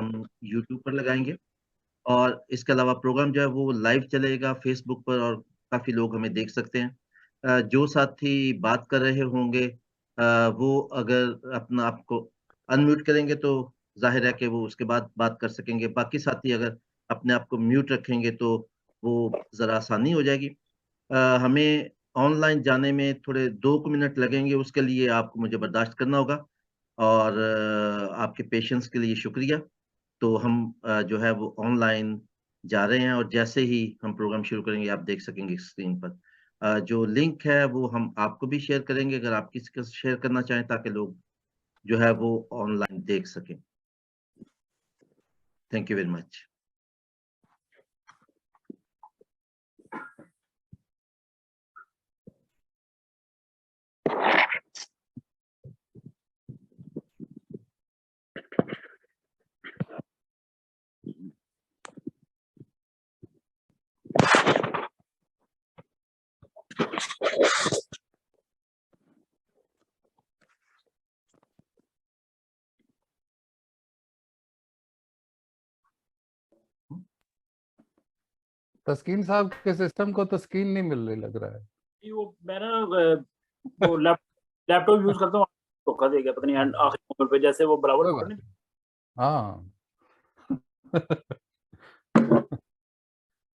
हम यूट्यूब पर लगाएंगे, और इसके अलावा प्रोग्राम जो है वो लाइव चलेगा फेसबुक पर, और काफ़ी लोग हमें देख सकते हैं। जो साथी बात कर रहे होंगे वो अगर अपना आपको अनम्यूट करेंगे तो जाहिर है कि वो उसके बाद बात कर सकेंगे। बाकी साथी अगर अपने आप को म्यूट रखेंगे तो वो ज़रा आसानी हो जाएगी। हमें ऑनलाइन जाने में थोड़े 2 मिनट लगेंगे, उसके लिए आपको मुझे बर्दाश्त करना होगा, और आपके पेशेंस के लिए शुक्रिया। तो हम जो है वो ऑनलाइन जा रहे हैं, और जैसे ही हम प्रोग्राम शुरू करेंगे आप देख सकेंगे स्क्रीन पर। जो लिंक है वो हम आपको भी शेयर करेंगे अगर आप किसी के साथ शेयर करना चाहें, ताकि लोग जो है वो ऑनलाइन देख सकें। Thank you very much. Taskeen साहब के सिस्टम को तस्कीन नहीं मिल रही लग रहा है। वो मैं ना वो लैपटॉप यूज करता हूँ, धोखा दे गया पता नहीं आखिरी मोमेंट पे, जैसे वो बराबर पकड़ नहीं। हाँ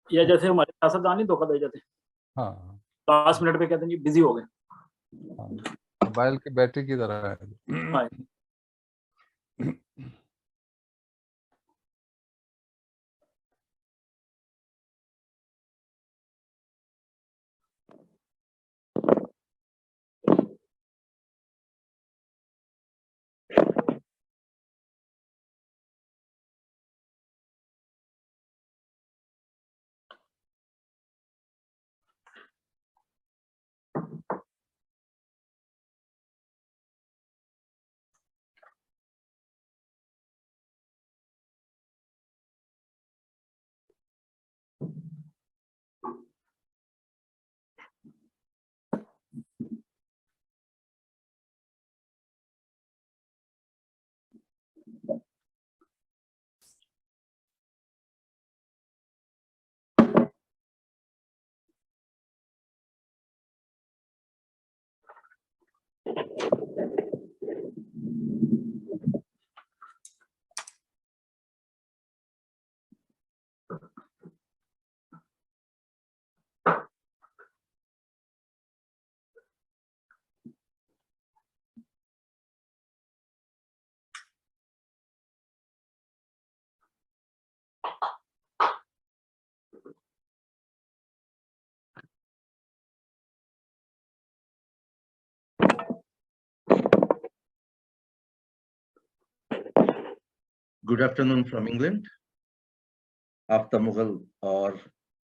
या जैसे हमारे सियासतदान नहीं धोखा दे जाते, हाँ लास्ट मिनट पे कहते हैं जी बिजी हो गए। हाँ, मोबाइल की बैटरी की तरह है। हाँ। Good afternoon from England. Aftab Mughal और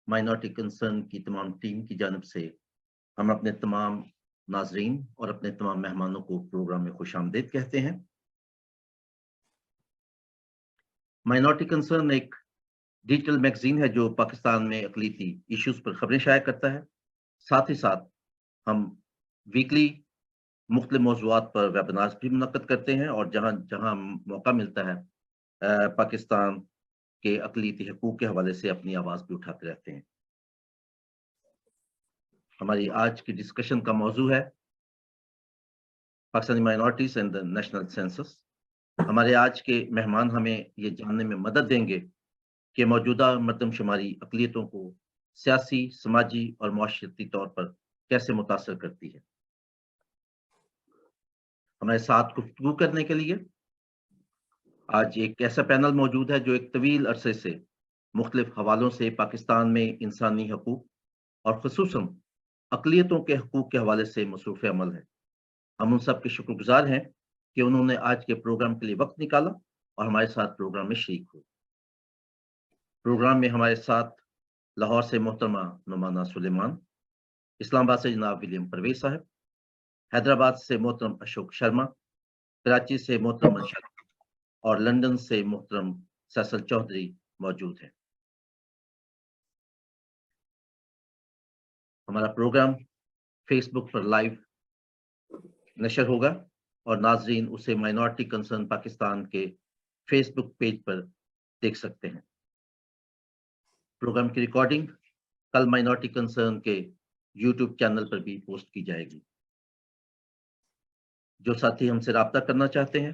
माइनॉरिटी कंसर्न की तमाम टीम की जानिब से हम अपने तमाम नाजरीन और अपने तमाम मेहमानों को प्रोग्राम में खुशामदीद कहते हैं। माइनॉरिटी कंसर्न एक डिजिटल मैगजीन है जो पाकिस्तान में अक़लीती इश्यूज पर खबरें शाया करता है। साथ ही साथ हम वीकली मुख्तलिफ मौज़ूआत पर वेबिनार्स भी मुनक्किद करते हैं, और जहाँ जहाँ मौका मिलता है पाकिस्तान के अक़लीती हकूक़ के हवाले से अपनी आवाज़ भी उठाते रहते हैं। हमारी आज की डिस्कशन का मौजू है Pakistani minorities and the national census. हमारे आज के मेहमान हमें ये जानने में मदद देंगे कि मौजूदा मरदमशुमारी अक़लियतों को सियासी, समाजी और मुआशरती तौर पर कैसे मुतासर करती है। हमारे साथ गुफ्तगू करने के लिए आज एक ऐसा पैनल मौजूद है जो एक तवील अरसे से मुख्तलिफ हवालों से पाकिस्तान में इंसानी हकूक़ और ख़ुसूसन अक़लियतों के हकूक़ के हवाले से मसरूफ़ अमल है। हम उन सब के शुक्रगुज़ार हैं कि उन्होंने आज के प्रोग्राम के लिए वक़्त निकाला और हमारे साथ प्रोग्राम में शरीक हुए। प्रोग्राम में हमारे साथ लाहौर से मोहतरमा नुमाना सुलेमान, इस्लामाबाद से जनाब विलियम परवेज़ साहब, हैदराबाद से मोहतरम अशोक शर्मा, कराची से मोहतरम मनशा और लंदन से मोहतरम फैसल चौधरी मौजूद हैं। हमारा प्रोग्राम फेसबुक पर लाइव नशर होगा और नाजरीन उसे माइनॉरिटी कंसर्न पाकिस्तान के फेसबुक पेज पर देख सकते हैं। प्रोग्राम की रिकॉर्डिंग कल माइनॉरिटी कंसर्न के यूट्यूब चैनल पर भी पोस्ट की जाएगी। जो साथी हमसे राब्ता करना चाहते हैं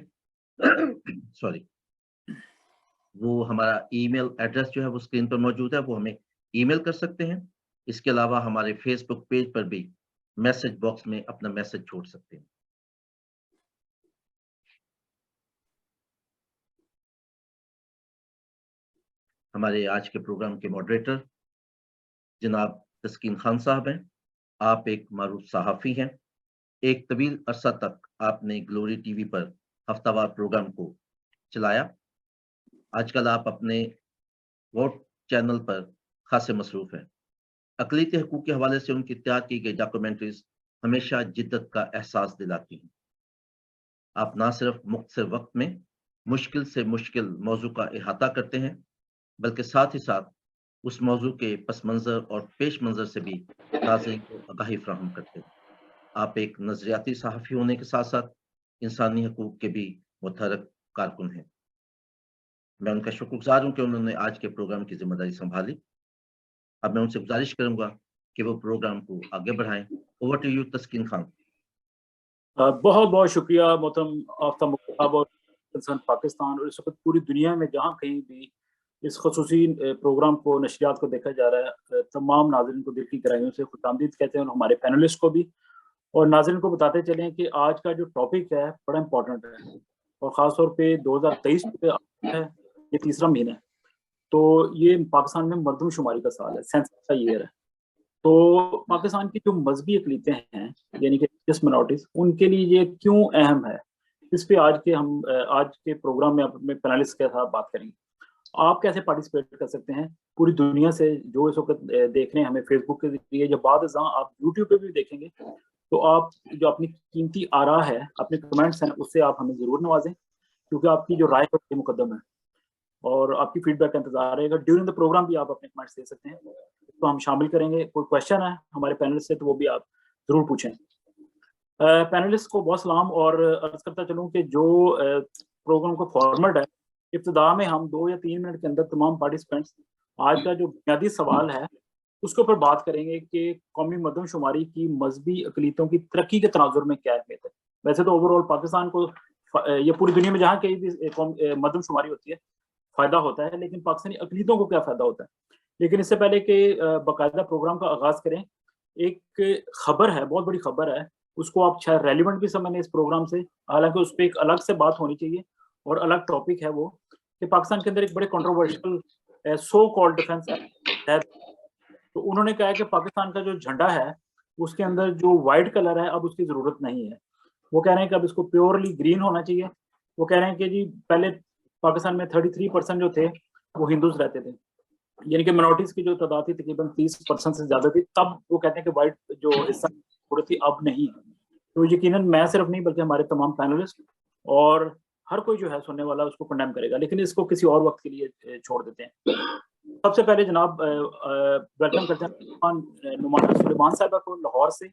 सॉरी, वो हमारा ईमेल एड्रेस जो है वो स्क्रीन पर मौजूद है, वो हमें ईमेल कर सकते हैं। इसके अलावा हमारे फेसबुक पेज पर भी मैसेज बॉक्स में अपना मैसेज छोड़ सकते हैं। हमारे आज के प्रोग्राम के मॉडरेटर जनाब तस्कीन खान साहब हैं। आप एक मारूफ सहाफ़ी हैं। एक तवील अरसा तक आपने ग्लोरी टीवी पर हफ्तावार प्रोग्राम को चलाया। आजकल आप अपने वोट चैनल पर खासे मसरूफ़ हैं। अक़लियती हकूक़ के हवाले से उनकी तैयार की गई डॉक्यूमेंट्रीज़ हमेशा जिद्दत का एहसास दिलाती हैं। आप ना सिर्फ मुख्तसर वक्त में मुश्किल से मुश्किल मौजू का अहाता करते हैं, बल्कि साथ ही साथ उस मौजू के पस मंज़र और पेश मंज़र से भी नाज़रीन को आगाही फ़राहम करते हैं। आप एक नज़रियाती सहाफ़ी होने के साथ-साथ इंसानी हकूक़ के भी मुतहर्रिक कारकुन हैं। मैं उनका शुक्रगुज़ार हूँ कि उन्होंने आज के प्रोग्राम की ज़िम्मेदारी सँभाली। अब मैं उनसे गुज़ारिश करूँगा कि वो प्रोग्राम को आगे बढ़ाएँ। ओवर टू यू तस्कीन खान। बहुत बहुत शुक्रिया मोहतरम आफ्ताब मुक्ताब और कंसर्न पाकिस्तान और इस वक्त पूरी दुनिया में जहाँ कहीं भी इस खसूसी प्रोग्राम को नशरियात को देखा जा रहा है, तमाम नाज़रीन को दिल की गहराइयों से खुशामदीद कहते हैं और हमारे पैनलिस्ट को भी। और नाज़रीन को बताते चलें कि आज का जो टॉपिक है बड़ा इम्पोर्टेंट है और ख़ास तौर पे 2023 पे है, ये तीसरा महीना है। तो ये पाकिस्तान में मरदमशुमारी का साल है, सेंसस का ईयर है। तो पाकिस्तान की जो मजहबी अक़लीतें हैं, यानी कि रिलीजियस माइनॉरिटीज़, उनके लिए ये क्यों अहम है, इस पे आज के प्रोग्राम में अपने पैनलिस्ट के साथ बात करेंगे। आप कैसे पार्टिसिपेट कर सकते हैं पूरी दुनिया से जो इस वक्त देख रहे हैं हमें फेसबुक के ज़रिए, या बाद आप यूट्यूब पे भी देखेंगे, तो आप जो अपनी कीमती आरा है, अपने कमेंट्स हैं, उससे आप हमें ज़रूर नवाजें, क्योंकि आपकी जो राय है मुकद्दम है और आपकी फीडबैक का इंतजार रहेगा। ड्यूरिंग द प्रोग्राम भी आप अपने कमेंट्स दे सकते हैं, तो हम शामिल करेंगे। कोई क्वेश्चन है हमारे पैनलिस्ट से तो वो भी आप ज़रूर पूछें। पैनलिस्ट को बहुत सलाम और अर्ज़ करता चलूँ कि जो प्रोग्राम का फॉर्मेट है, इब्तिदा में हम 2 या 3 मिनट के अंदर तमाम पार्टिसिपेंट्स आज का जो बुनियादी सवाल है उसके ऊपर बात करेंगे कि कौमी मरदमशुमारी की मजहबी अक़लीतों की तरक्की के तनाज़ुर में क्या अहमियत है। वैसे तो ओवरऑल पाकिस्तान को ये पूरी दुनिया में जहाँ कहीं भी मरदमशुमारी होती है फ़ायदा होता है, लेकिन पाकिस्तानी अक़लीतों को क्या फ़ायदा होता है। लेकिन इससे पहले कि बाकायदा प्रोग्राम का आगाज़ करें, एक खबर है, बहुत बड़ी खबर है, उसको आप शायद रेलिवेंट भी समझें इस प्रोग्राम से, हालाँकि उस पे एक अलग से बात होनी चाहिए और अलग टॉपिक है वो, कि पाकिस्तान के अंदर एक बड़े कंट्रोवर्शियल सो कॉल्ड डिफेंस है। तो उन्होंने कहा है कि पाकिस्तान का जो झंडा है, उसके अंदर जो व्हाइट कलर है, अब उसकी ज़रूरत नहीं है। वो कह रहे हैं कि अब इसको प्योरली ग्रीन होना चाहिए। वो कह रहे हैं कि जी पहले पाकिस्तान में 33% जो थे, वो हिंदूज़ रहते थे, यानी कि माइनॉरिटीज़ की जो तादाद थी तकरीबन 30% से ज़्यादा थी, तब वो कहते हैं कि व्हाइट जो हिस्सा ज़रूरत थी, अब नहीं है। तो यकीनन मैं सिर्फ नहीं बल्कि हमारे तमाम पैनलिस्ट और हर कोई जो है सुनने वाला उसको कंडेम करेगा, लेकिन इसको किसी और वक्त के लिए छोड़ देते हैं। सबसे पहले जनाब वेलकम करते हैं नुमाना सुलेमान साहिबा को लाहौर से,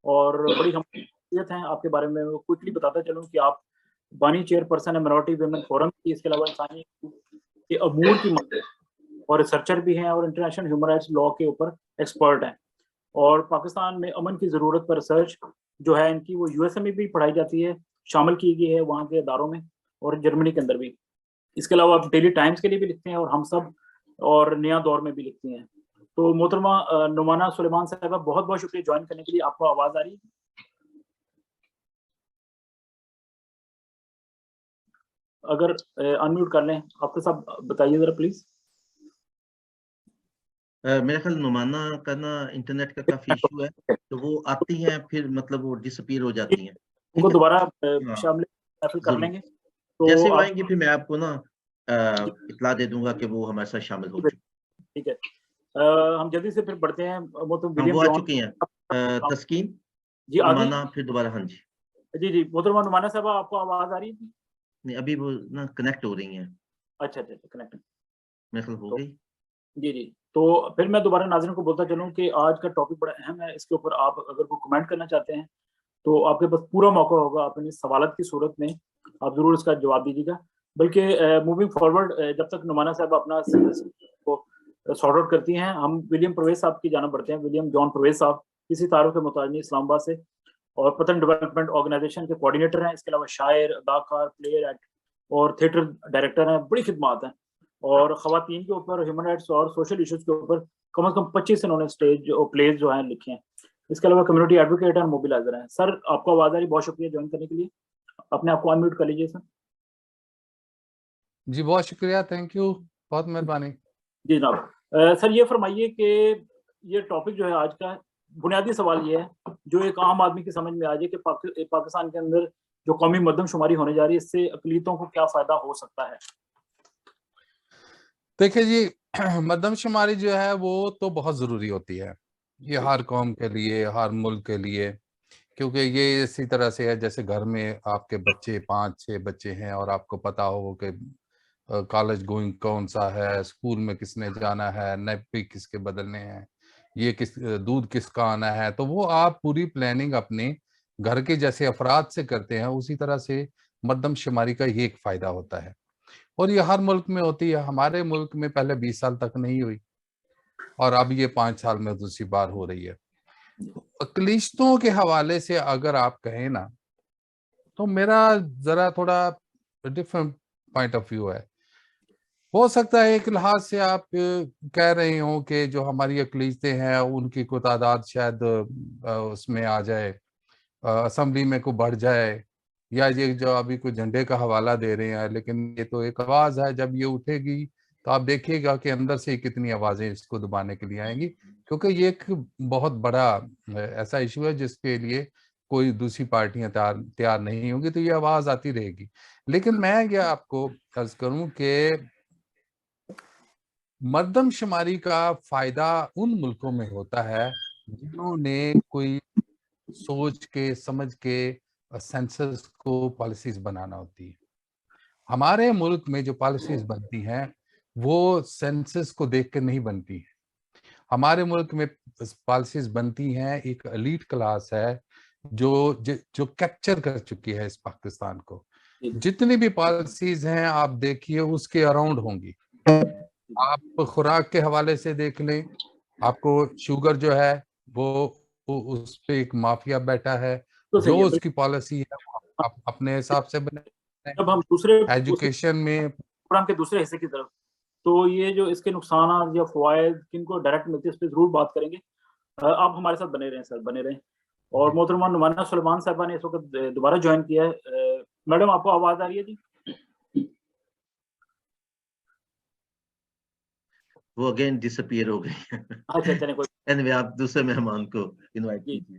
और बड़ी शख्सियत हैं। आपके बारे में क्विकली बताता चलूँ कि आप बानी चेयरपर्सन है माइनॉरिटी वुमेन फोरम की, इसके अलावा इंसानी के अमूर की और रिसर्चर भी हैं और इंटरनेशनल ह्यूमन राइट्स लॉ के ऊपर एक्सपर्ट हैं। और पाकिस्तान में अमन की ज़रूरत पर रिसर्च जो है इनकी, वो यूएसए में भी पढ़ाई जाती है, शामिल की गई है वहाँ के इदारों में, और जर्मनी के अंदर भी। इसके अलावा आप डेली टाइम्स के लिए भी लिखते हैं और हम सब और नया दौर में भी लिखती हैं। तो मोहतरमा नुमाना सुलेमान साहिबा, बहुत बहुत शुक्रिया ज्वाइन करने के लिए। आपको आवाज़ आ रही है? अगर अनम्यूट कर लें आपके साथ, बताइए ज़रा प्लीज़। मेरा ख्याल नुमाना का ना इंटरनेट का काफ़ी इशू है, तो वो आती हैं फिर मतलब वो डिसअपीयर हो जाती हैं। उनको दोबारा हाँ, शामिल कर ज़रूर। लेंगे। तो जैसे वो आप आएँगी फिर मैं आपको ना इत्तला दे दूँगा कि वो हमारे साथ शामिल हो चुकी। ठीक है। हम जल्दी से फिर बढ़ते हैं। वो तो हाँ, विलियम वो आ जॉन चुकी हैं। तस्कीन, जी आ गई। नुमाना फिर दोबारा हाँ जी। जी मोहतरमा नुमाना साहबा, आपको आवाज़ आ रही है? नहीं, अभी वो ना कनेक्ट हो रही हैं। अच्छा, कनेक्ट। मेरे ख्याल हो तो गई। जी। तो फिर मैं दोबारा नाज़रीन को बोलता चलूँ कि आज का टॉपिक बड़ा अहम है। इसके ऊपर आप अगर कोई कमेंट करना चाहते हैं, तो आपके पास पूरा मौका होगा, अपने सवालत की सूरत में आप ज़रूर इसका जवाब दीजिएगा। बल्कि मूविंग फॉरवर्ड जब तक नुमाना साहब अपना को सॉर्ट आउट करती हैं, हम विलियम परवेज साहब की जाना बढ़ते हैं। विलियम जॉन परवेज साहब किसी तारुफ के मोहताज नहीं, इस्लामाबाद से, और पतन डेवलपमेंट ऑर्गेनाइजेशन के कोऑर्डिनेटर हैं। इसके अलावा शायर, अदाकार, प्लेयर, एक्टर और थिएटर डायरेक्टर हैं। बड़ी खिदमात हैं और ख़वातीन के ऊपर, ह्यूमन राइट्स और सोशल इश्यूज के ऊपर कम से कम 25 इन्होंने स्टेज और प्लेज जो हैं लिखे हैं। इसके अलावा कम्युनिटी एडवोकेट और मोबिलाइजर हैं। सर आपको आवाज़ आ रही? बहुत शुक्रिया ज्वाइन करने के लिए। अपने आप को अनम्यूट कर लीजिए सर। जी बहुत शुक्रिया, थैंक यू, बहुत मेहरबानी। जी जनाब। सर ये फरमाइए कि ये टॉपिक जो है आज का, बुनियादी सवाल ये है जो एक आम आदमी की समझ में आ जाए कि पाकिस्तान के अंदर जो कौमी मरदमशुमारी होने जा रही है, इससे अकलीतों को क्या फायदा हो सकता है? देखिए जी, मरदमशुमारी जो है वो तो बहुत ज़रूरी होती है, ये हर कौम के लिए, हर मुल्क के लिए, क्योंकि ये इसी तरह से है जैसे घर में आपके बच्चे 5-6 बच्चे हैं और आपको पता हो कि कॉलेज गोइंग कौन सा है, स्कूल में किसने जाना है, नैपी किसके बदलने हैं, ये दूध किसका आना है, तो वो आप पूरी प्लानिंग अपने घर के जैसे अफराद से करते हैं, उसी तरह से मरदमशुमारी का ये एक फायदा होता है। और ये हर मुल्क में होती है। हमारे मुल्क में पहले 20 साल तक नहीं हुई और अब ये 5 साल में दूसरी बार हो रही है। अकलीतों के हवाले से अगर आप कहें ना, तो मेरा जरा थोड़ा डिफरेंट पॉइंट ऑफ व्यू है। हो सकता है एक लिहाज से आप कह रहे हो कि जो हमारी अकलीतें हैं उनकी कोई तादाद शायद उसमें आ जाए, असेंबली में को बढ़ जाए, या ये जो अभी कोई झंडे का हवाला दे रहे हैं, लेकिन ये तो एक आवाज है, जब ये उठेगी तो आप देखिएगा कि अंदर से कितनी आवाजें इसको दबाने के लिए आएंगी, क्योंकि ये एक बहुत बड़ा ऐसा इशू है जिसके लिए कोई दूसरी पार्टियां तैयार नहीं होंगी, तो ये आवाज आती रहेगी। लेकिन मैं क्या आपको अर्ज करूं कि मरदमशुमारी का फायदा उन मुल्कों में होता है जिन्होंने कोई सोच के समझ के सेंसस को पॉलिसीज बनाना होती है। हमारे मुल्क में जो पॉलिसीज बनती हैं वो सेंसस को देख कर नहीं बनती है। हमारे मुल्क में पॉलिसीज बनती हैं, एक एलीट क्लास है जो कैप्चर कर चुकी है इस पाकिस्तान को। जितनी भी पॉलिसीज हैं आप देखिए उसके अराउंड होंगी। आप खुराक के हवाले से देख लें, आपको शुगर जो है वो उस पे एक माफिया बैठा है, तो जो सही है। उसकी पॉलिसी है वो आप अपने हिसाब से बनाए। जब हम दूसरे एजुकेशन में प्रोग्राम के दूसरे हिस्से की तरफ, तो ये जो इसके नुकसान या फवायद किनको डायरेक्ट मिलते हैं, इस पर जरूर बात करेंगे। आप हमारे साथ बने रहें सर, बने रहें। और मोहतरमा नुमाना सुलेमान साहबा ने इस वक्त दोबारा ज्वाइन किया है। मैडम आपको आवाज आ रही है जी? वो अगेन डिसअपियर हो गई। अच्छा चले कोई एनीवे आप दूसरे मेहमान को इनवाइट जी कीजिए।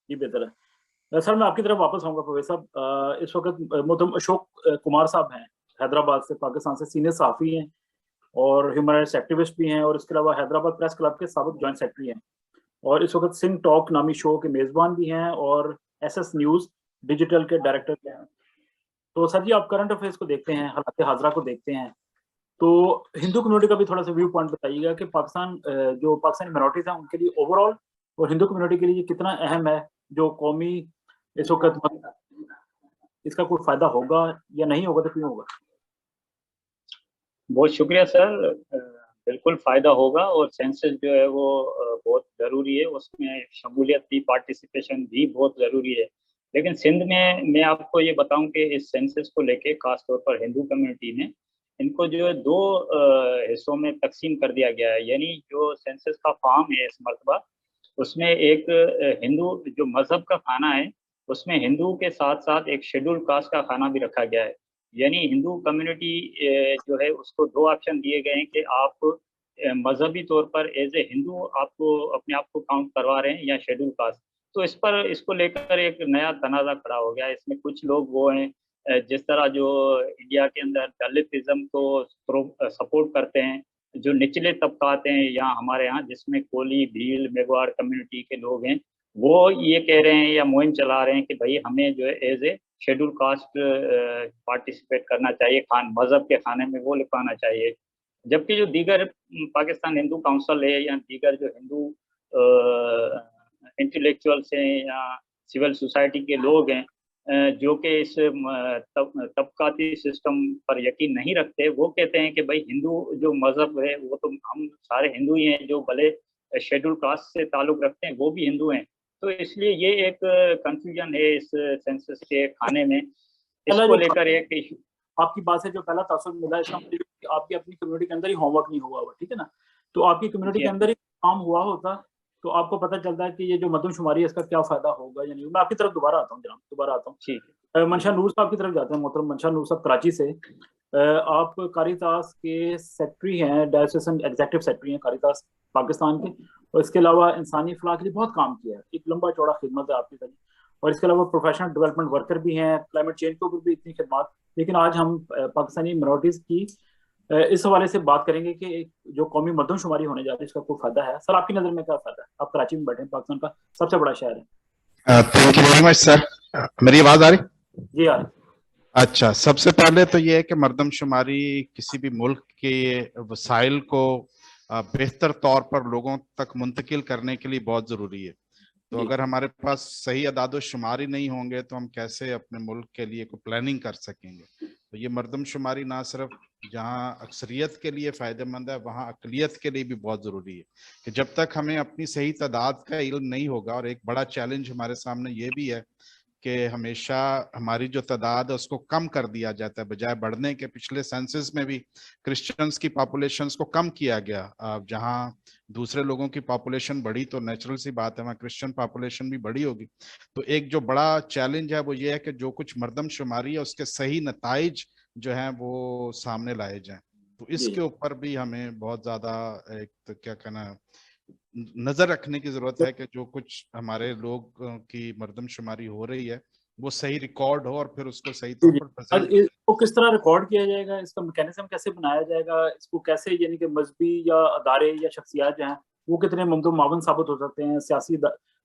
जी बेहतर है। सर मैं आपकी तरफ वापस आऊंगा परवेज साहब। इस वक्त मोहतरम अशोक कुमार साहब हैं, हैदराबाद से, पाकिस्तान से, सीनियर सहाफ़ी हैं और ह्यूमन राइट्स एक्टिविस्ट भी हैं, और इसके अलावा हैदराबाद प्रेस क्लब के साबिक जॉइंट सेक्रेटरी हैं, और इस वक्त सिंह टॉक नामी शो के मेज़बान भी हैं और एसएस न्यूज़ डिजिटल के डायरेक्टर भी हैं। तो सर जी आप करंट अफेयर्स को देखते हैं, हालात हाजरा को देखते हैं, तो हिंदू कम्युनिटी का भी थोड़ा सा व्यू पॉइंट बताइएगा कि पाकिस्तान जो पाकिस्तानी माइनॉरिटीज हैं उनके लिए ओवरऑल और हिंदू कम्युनिटी के लिए ये कितना अहम है जो कौमी इस वक्त, इसका कोई फायदा होगा या नहीं होगा, तो क्यों होगा? बहुत शुक्रिया सर। बिल्कुल फ़ायदा होगा और सेंसस जो है वो बहुत ज़रूरी है, उसमें शमूलियत भी, पार्टिसिपेशन भी बहुत ज़रूरी है। लेकिन सिंध में मैं आपको ये बताऊं कि इस सेंसस को लेके ख़ास तौर पर हिंदू कम्युनिटी ने इनको जो है 2 हिस्सों में तकसीम कर दिया गया है। यानी जो सेंसस का फॉर्म है इस मरतबा, उसमें एक हिंदू जो मज़हब का खाना है, उसमें हिंदू के साथ-साथ एक शेड्यूल कास्ट का खाना भी रखा गया है। यानी हिंदू कम्युनिटी जो है उसको 2 ऑप्शन दिए गए हैं कि आप मज़हबी तौर पर एज़ ए हिंदू आपको अपने आप को काउंट करवा रहे हैं या शेड्यूल कास्ट। तो इसको लेकर एक नया तनाज़ा खड़ा हो गया है। इसमें कुछ लोग वो हैं जिस तरह जो इंडिया के अंदर दलितिज़्म को सपोर्ट करते हैं, जो निचले तबकात हैं यहाँ हमारे यहाँ जिसमें कोली, भील, मेघवार कम्युनिटी के लोग हैं, वो ये कह रहे हैं या मुहिम चला रहे हैं कि भई हमें जो है as a schedule caste participate करना चाहिए, मज़हब के खाने में वो लिखवाना चाहिए। जबकि जो दीगर पाकिस्तान हिंदू काउंसिल है या दीगर जो हिंदू इंटेलेक्चुअल्स हैं या सिविल सोसाइटी के लोग हैं, जो कि इस तबकाती सिस्टम पर यकीन नहीं रखते, वो कहते हैं कि भाई हिंदू जो मज़हब है वो तो हम सारे हिंदू ही हैं, जो भले शेड्यूल कास्ट से ताल्लुक़ रखते हैं वो भी हिंदू हैं। तो इसलिए ये एक कन्फ्यूजन है इस सेंसस के खाने में, इसको लेकर एक इशू। आपकी बात से जो पहला तासुर मिला, इसका मतलब कि आपकी अपनी कम्युनिटी के अंदर ही होमवर्क नहीं हुआ हुआ, ठीक है ना? तो आपकी कम्युनिटी के अंदर ही काम हुआ होता तो आपको पता चलता है कि ये जो मरदमशुमारी है इसका क्या फ़ायदा होगा या नहीं। मैं आपकी तरफ दोबारा आता हूँ जनाब, दोबारा आता हूँ। ठीक है। मंशा नूर साहब की तरफ जाते हैं। मोहतरम मंशा नूर साहब कराची से, आप कारितास के सेक्रेटरी हैं, डायोसीसन एग्जीक्यूटिव सेक्रेटरी हैं कारितास पाकिस्तान के, और इसके अलावा इंसानी फलाह के लिए बहुत काम किया है, एक लंबा चौड़ा खिदमत है आपकी तरफ, और इसके अलावा प्रोफेशनल डेवलपमेंट वर्कर भी हैं, क्लाइमेट चेंज के ऊपर भी इतनी खिदमत। लेकिन आज हम पाकिस्तानी मिनॉरिटीज़ की इस हवाले से बात करेंगे कि जो कौमी मरदमशुमारी होने जा रही है इसका कोई फायदा है। सर, आपकी नज़र में क्या फ़ायदा है? आप कराची में बैठे हैं, पाकिस्तान का सबसे बड़ा शहर है। Thank you very much sir. मेरी आवाज़ आ रही? जी आ रही। अच्छा, सबसे पहले तो ये है कि मरदमशुमारी किसी भी मुल्क के वसाइल को बेहतर तौर पर लोगों तक मुंतकिल करने के लिए बहुत ज़रूरी है। तो अगर हमारे पास सही अदाद-ओ-शुमारी नहीं होंगे तो हम कैसे अपने मुल्क के लिए कोई प्लानिंग कर सकेंगे। तो ये मरदमशुमारी ना सिर्फ जहाँ अक्सरियत के लिए फ़ायदेमंद है, वहाँ अक़लियत के लिए भी बहुत ज़रूरी है कि जब तक हमें अपनी सही तादाद का इल्म नहीं होगा। और एक बड़ा चैलेंज हमारे सामने ये भी है कि हमेशा हमारी जो तादाद है उसको कम कर दिया जाता है बजाय बढ़ने के। पिछले सेंसस में भी क्रिश्चियंस की पॉपुलेशंस को कम किया गया। जहां दूसरे लोगों की पॉपुलेशन बढ़ी तो नेचुरल सी बात है वहाँ क्रिश्चियन पॉपुलेशन भी बड़ी होगी। तो एक जो बड़ा चैलेंज है वो ये है कि जो कुछ मरदमशुमारी है उसके सही नताइज जो हैं वो सामने लाए जाएं। तो इसके ऊपर भी हमें बहुत ज़्यादा एक तो क्या कहना नजर रखने की जरूरत है कि जो कुछ हमारे लोग की मरदमशुमारी हो रही है वो सही रिकॉर्ड हो और फिर उसको सही तौर पर प्रेजेंट। इसको किस तरह रिकॉर्ड किया जाएगा, इसका मैकेनिज्म कैसे बनाया जाएगा, इसको कैसे, यानी कि मजहबी या अदारे या शख्सियात जो हैं वो कितने मुआवन साबित हो सकते हैं, सियासी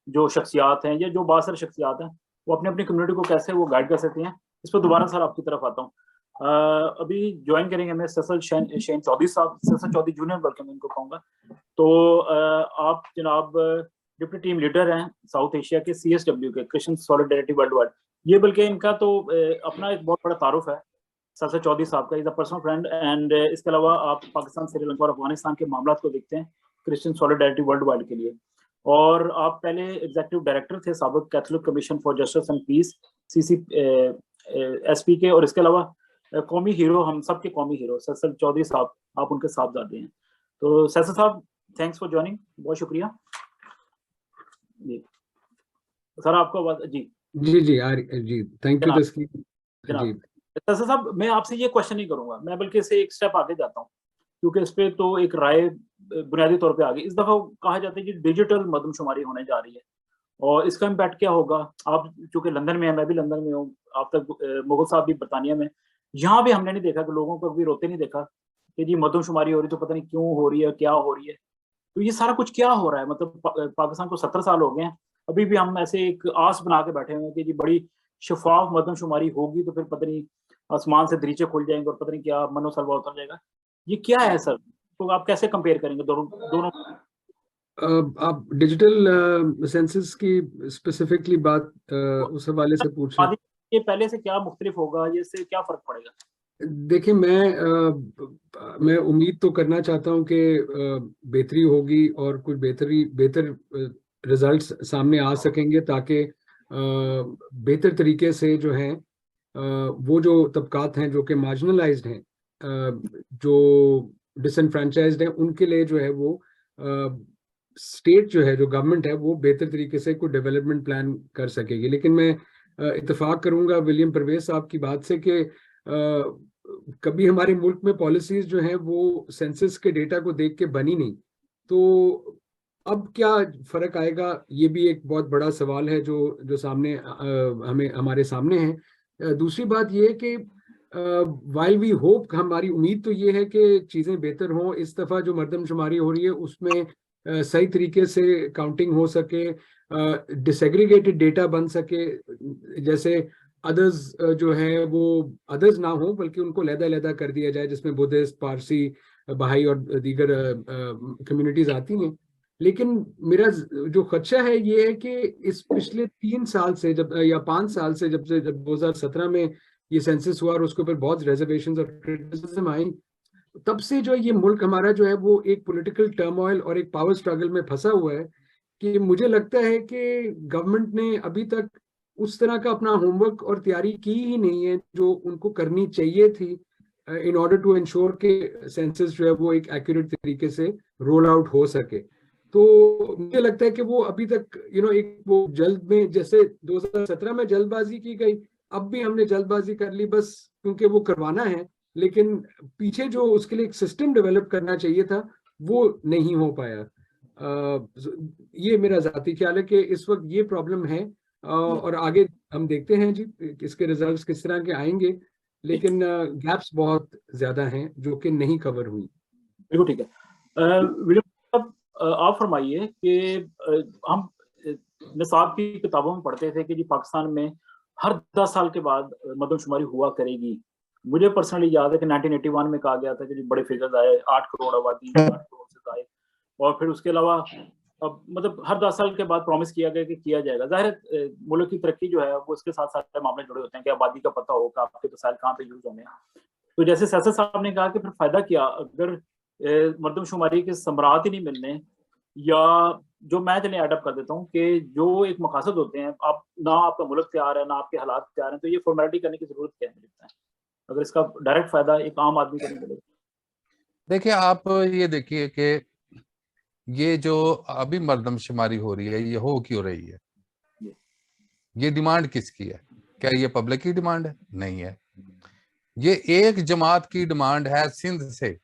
जो शख्सियात हैं या जो बासर शख्सियात हैं वो अपनी अपनी कम्युनिटी को कैसे वो गाइड कर सकती हैं। इस पर दोबारा सर आपकी तरफ आता हूँ। अभी ज्वाइन करेंगे हमें सैसल शैन चौधरी साहब, सैसल चौधरी जूनियर बल्कि मैं इनको कहूँगा। तो आप जनाब डिप्टी टीम लीडर हैं साउथ एशिया के CSW के, क्रिश्चियन सॉलिडारिटी वर्ल्ड वाइड। ये बल्कि इनका तो अपना एक बहुत बड़ा तारुफ है सैसल चौधरी साहब का, is a personal friend. And इसके अलावा आप पाकिस्तान, श्रीलंका और अफगानिस्तान के मामला को देखते हैं क्रिश्चियन सॉलिडारिटी वर्ल्ड वाइड के लिए। और आप पहले एग्जीक्यूटिव डायरेक्टर थे साबिक Catholic commission for justice and peace CCSP के। और इसके अलावा कौमी हीरो, हम सब के कौमी हीरो सैसल चौधरी साहब, आप उनके साहबजादे हैं। तो सैसल साहब, थैंक्स फॉर ज्वाइनिंग, बहुत शुक्रिया जी। सर आपको आवाज जी जी जी थैंक यू तस्कीर जी। सैसल साहब, मैं आपसे ये क्वेश्चन नहीं करूंगा, मैं बल्कि इससे एक स्टेप आगे जाता हूँ क्योंकि इस पे तो एक राय बुनियादी तौर पे आ गई। इस दफा कहा जाता है कि डिजिटल मरदमशुमारी होने जा रही है और इसका इम्पैक्ट क्या होगा। आप चूंकि लंदन में है, मैं भी लंदन में हूँ, आप तक मुगल साहब भी बरतानिया में, यहाँ भी हमने नहीं देखा कि लोगों को भी रोते नहीं देखा कि जी मरदमशुमारी हो रही तो पता नहीं क्यों हो रही है, क्या हो रही है। तो ये सारा कुछ क्या हो रहा है? मतलब पाकिस्तान को 70 साल हो गए हैं, अभी भी हम ऐसे एक आस बना के बैठे हुए हैं कि जी बड़ी शफाफ मरदमशुमारी होगी तो फिर पता नहीं आसमान से दरीचे खुल जाएंगे और पता नहीं क्या मनो सलवा उतर जाएगा। ये क्या है सर? तो आप कैसे कंपेयर करेंगे दोनों? आप डिजिटल सेंसस की स्पेसिफिकली बात उस हवाले से पूछ रहे हैं? ये पहले से क्या मुख्तलिफ होगा, ये से क्या फर्क पड़ेगा? देखिए, मैं उम्मीद तो करना चाहता हूं कि बेहतरी होगी और कुछ बेहतर रिजल्ट्स सामने आ सकेंगे ताकि बेहतर तरीके से जो है वो जो तबकात हैं जो कि मार्जिनलाइज्ड हैं, जो डिसएनफ्रेंचाइज्ड हैं, उनके लिए जो है वो स्टेट जो है, जो गवर्नमेंट है, वो बेहतर तरीके से कोई डेवलपमेंट प्लान कर सकेगी। लेकिन मैं इत्तेफाक करूंगा विलियम परवेज साहब की बात से कि कभी हमारे मुल्क में पॉलिसीज जो हैं वो सेंसस के डेटा को देख के बनी नहीं, तो अब क्या फर्क आएगा, ये भी एक बहुत बड़ा सवाल है जो सामने हमारे सामने है। दूसरी बात ये है कि वाइल वी होप, हमारी उम्मीद तो ये है कि चीज़ें बेहतर हों। इस दफ़ा जो मरदमशुमारी हो रही है उसमें सही तरीके से काउंटिंग हो सके, डिसएग्रीगेटेड डेटा बन सके, जैसे अदर्स जो है वो अदर्स ना हो बल्कि उनको लहदा कर दिया जाए, जिसमें बुद्धिस्ट, पारसी, बहाई और दीगर कम्युनिटीज आती हैं। लेकिन मेरा जो खदशा है ये है कि इस पिछले 3 साल से जब या 5 साल से जब 2017 में ये सेंसस हुआ और उसके ऊपर बहुत रिजर्वेशन और क्रिटिसिज्म आई, तब से जो ये मुल्क हमारा जो है वो एक पॉलिटिकल टर्मोइल और एक पावर स्ट्रगल में फंसा हुआ है कि मुझे लगता है कि गवर्नमेंट ने अभी तक उस तरह का अपना होमवर्क और तैयारी की ही नहीं है जो उनको करनी चाहिए थी इन ऑर्डर टू इंश्योर के सेंसस जो है वो एक एक्यूरेट तरीके से रोल आउट हो सके। तो मुझे लगता है कि वो अभी तक एक वो जल्द में, जैसे 2017 में जल्दबाजी की गई, अब भी हमने जल्दबाजी कर ली बस क्योंकि वो करवाना है, लेकिन पीछे जो उसके लिए एक सिस्टम डेवलप करना चाहिए था वो नहीं हो पाया। ये मेरा जाती ख्याल है कि इस वक्त ये प्रॉब्लम है और आगे हम देखते हैं जी इसके रिजल्ट्स किस तरह के आएंगे, लेकिन गैप्स बहुत ज्यादा हैं जो कि नहीं कवर हुई। बिल्कुल ठीक है। विलियम साहब, आप फरमाइए कि हम निसाब की किताबों में पढ़ते थे कि जी पाकिस्तान में हर 10 साल के बाद मरदमशुमारी हुआ करेगी। मुझे पर्सनली याद है कि 1981 में कहा गया था कि बड़े फिगर्स आए, 8 करोड़ आबादी, 8 करोड़ से आए, और फिर उसके अलावा अब मतलब हर 10 साल के बाद प्रॉमिस किया गया कि किया जाएगा। जाहिर है मुल्क की तरक्की जो है वो उसके साथ सारे मामले जुड़े होते हैं कि आबादी का पता होगा, आपके वसाइल कहाँ पे यूज होने हैं। तो जैसे सियासत साहब ने कहा कि फिर फायदा क्या अगर मरदमशुमारी के समरात ही नहीं मिलने, या जो मैं चले एडअप कर देता हूँ कि जो एक मकासद होते हैं, आप ना आपका मुल्क तैयार है ना आपके हालात तैयार हैं, तो ये फॉर्मेलिटी करने की जरूरत क्या है मुझे लगता है, अगर इसका डायरेक्ट फायदा एक आम आदमी को नहीं मिलेगा। देखिए, आप ये देखिए कि ये जो अभी मरदमशुमारी हो रही है ये हो क्यों रही है, ये डिमांड किसकी है? क्या ये पब्लिक की डिमांड है? नहीं है, ये एक जमात की डिमांड है सिंध से,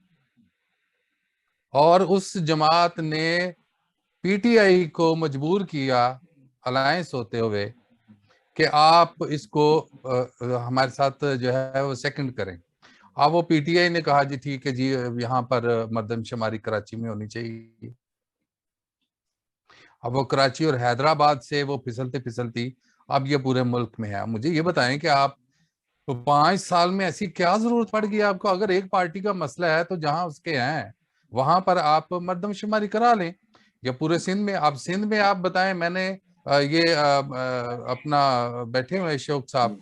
और उस जमात ने पीटीआई को मजबूर किया अलायंस होते हुए कि आप इसको हमारे साथ जो है वो सेकंड करें। अब वो पीटीआई ने कहा जी ठीक है जी, यहाँ पर मरदमशुमारी कराची में होनी चाहिए। अब वो कराची और हैदराबाद से वो फिसलती फिसलती अब ये पूरे मुल्क में है। मुझे ये बताएं कि आप 5 साल में ऐसी क्या जरूरत पड़ गई आपको? अगर एक पार्टी का मसला है तो जहां उसके हैं वहां पर आप मरदमशुमारी करा लें, या पूरे सिंध में। आप सिंध में आप बताएं, मैंने अपना बैठे हुए शौक साहब,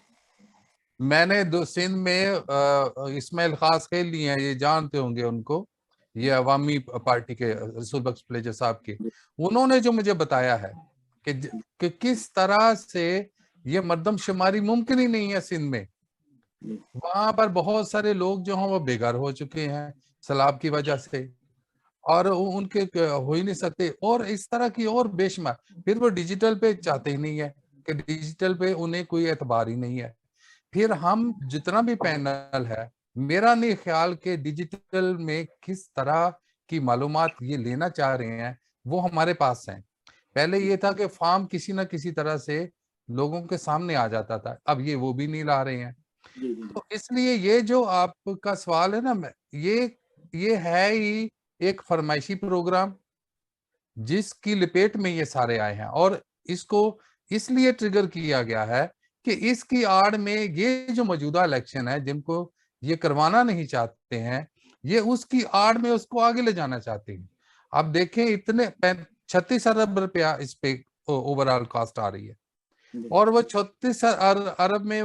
मैंने सिंध में इस्माइल खास खेल लिए हैं, ये जानते होंगे उनको, ये अवामी पार्टी के रसूल बख्श प्लेजर साहब की, उन्होंने जो मुझे बताया है कि किस तरह से ये मरदमशुमारी मुमकिन ही नहीं है सिंध में। वहां पर बहुत सारे लोग जो हैं वो बेघर हो चुके हैं सैलाब की वजह से, और उनके हो ही नहीं सकते, और इस तरह की और बेशुमार। फिर वो डिजिटल पे चाहते ही नहीं है कि डिजिटल पे उन्हें कोई एतबार ही नहीं है। फिर हम जितना भी पैनल है, मेरा नहीं ख्याल कि डिजिटल में किस तरह की मालूमात ये लेना चाह रहे हैं वो हमारे पास हैं। पहले ये था कि फॉर्म किसी ना किसी तरह से लोगों के सामने आ जाता था, अब ये वो भी नहीं ला रहे हैं। तो इसलिए ये जो आपका सवाल है ना, ये है ही एक फरमाइशी प्रोग्राम जिसकी लपेट में ये सारे आए हैं, और इसको इसलिए ट्रिगर किया गया है कि इसकी आड़ में ये जो मौजूदा इलेक्शन है जिनको ये करवाना नहीं चाहते हैं, ये उसकी आड़ में उसको आगे ले जाना चाहते हैं। आप देखें, इतने 36 अरब रुपया इस पे ओवरऑल कॉस्ट आ रही है, और वो 36 अरब में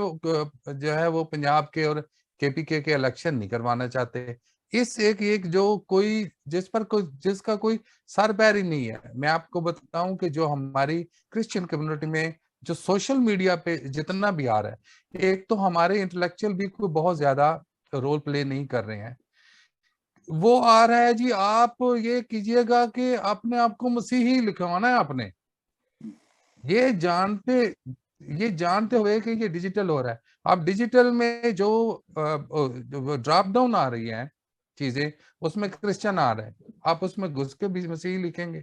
जो है वो पंजाब के और केपीके के इलेक्शन नहीं करवाना चाहते। इस एक जो कोई जिसका कोई सर पैर ही नहीं है। मैं आपको बताऊं कि जो हमारी क्रिश्चियन कम्युनिटी में जो सोशल मीडिया पे जितना भी आ रहा है, एक तो हमारे इंटेलेक्चुअल भी कोई बहुत ज्यादा रोल प्ले नहीं कर रहे हैं। वो आ रहा है जी, आप ये कीजिएगा कि अपने आप को मसीही लिखवाना है आपने, ये जानते हुए कि ये डिजिटल हो रहा है। अब डिजिटल में जो ड्रॉप डाउन आ रही है चीजें, उसमें क्रिश्चियन आ रहा है, आप उसमें घुस के भी मसीही लिखेंगे।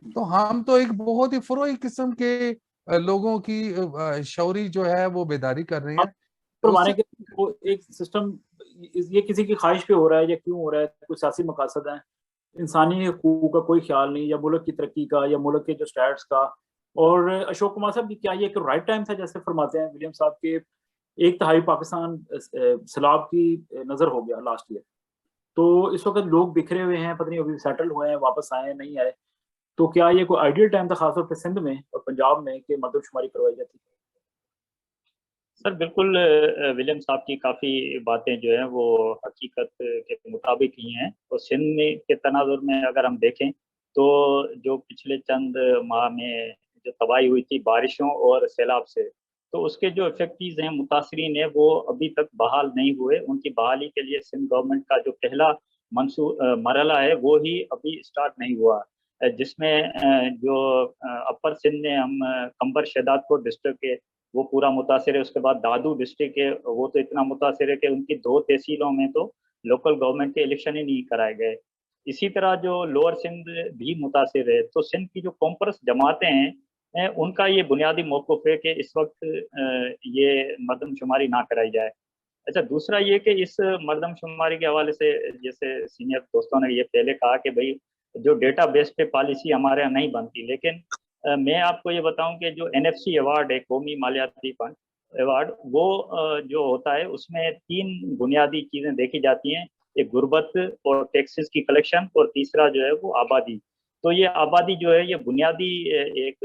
तो हम तो एक बहुत ही फरोई किस्म के लोगों की शौरी जो है वो बेदारी कर रहे हैं। करवाने के वो एक सिस्टम, ये किसी की ख्वाहिश पे हो रहा है या क्यों हो रहा है, कुछ सियासी मकासद हैं, इंसानी हकूक का कोई ख्याल नहीं, या मुल्क की तरक्की का, या मुल्क के जो स्टैट्स का। और अशोक कुमार साहब, क्या ये एक राइट टाइम था, जैसे फरमाते हैं विलियम साहब के 1/3 पाकिस्तान सैलाब की नजर हो गया लास्ट ईयर, तो इस वक्त लोग बिखरे हुए हैं, पता नहीं अभी सेटल हुए हैं, वापस आए हैं नहीं आए, तो क्या ये कोई आइडियल टाइम था खासतौर पर सिंध में और पंजाब में कि मरदमशुमारी करवाई जाती? सर बिल्कुल, विलियम साहब की काफ़ी बातें जो हैं वो हकीकत के मुताबिक ही हैं। और सिंध में के तनाजुर में अगर हम देखें तो जो पिछले चंद माह में जो तबाही हुई थी बारिशों और सैलाब से, तो उसके जो इफेक्टिव हैं, मुतासरीन हैं, वो अभी तक बहाल नहीं हुए। उनकी बहाली के लिए सिंध गवर्नमेंट का जो पहला मरहला है वो ही अभी स्टार्ट नहीं हुआ, जिसमें जो अपर सिंध में हम कंबर शहदादपुर डिस्ट्रिक्ट के वो पूरा मुतासिर है। उसके बाद दादू डिस्ट्रिक्ट है, वो तो इतना मुतासिर है कि उनकी 2 तहसीलों में तो लोकल गवर्नमेंट के इलेक्शन ही नहीं कराए गए। इसी तरह जो लोअर सिंध भी मुतासिर है। तो सिंध की जो कॉम्पर्स जमातें हैं, उनका ये बुनियादी मौक़िफ़ है कि इस वक्त ये मरदमशुमारी ना कराई जाए। अच्छा, दूसरा ये कि इस मरदमशुमारी के हवाले से जैसे सीनियर दोस्तों ने ये पहले कहा कि भाई जो डेटा बेस पे पॉलिसी हमारे यहाँ नहीं बनती, लेकिन मैं आपको ये बताऊं कि जो NFC अवार्ड है, कौमी मालियाती फंड अवार्ड, वो जो होता है उसमें 3 बुनियादी चीज़ें देखी जाती हैं। एक गुर्बत और टैक्सेस की कलेक्शन, और तीसरा जो है वो आबादी। तो ये आबादी जो है ये बुनियादी एक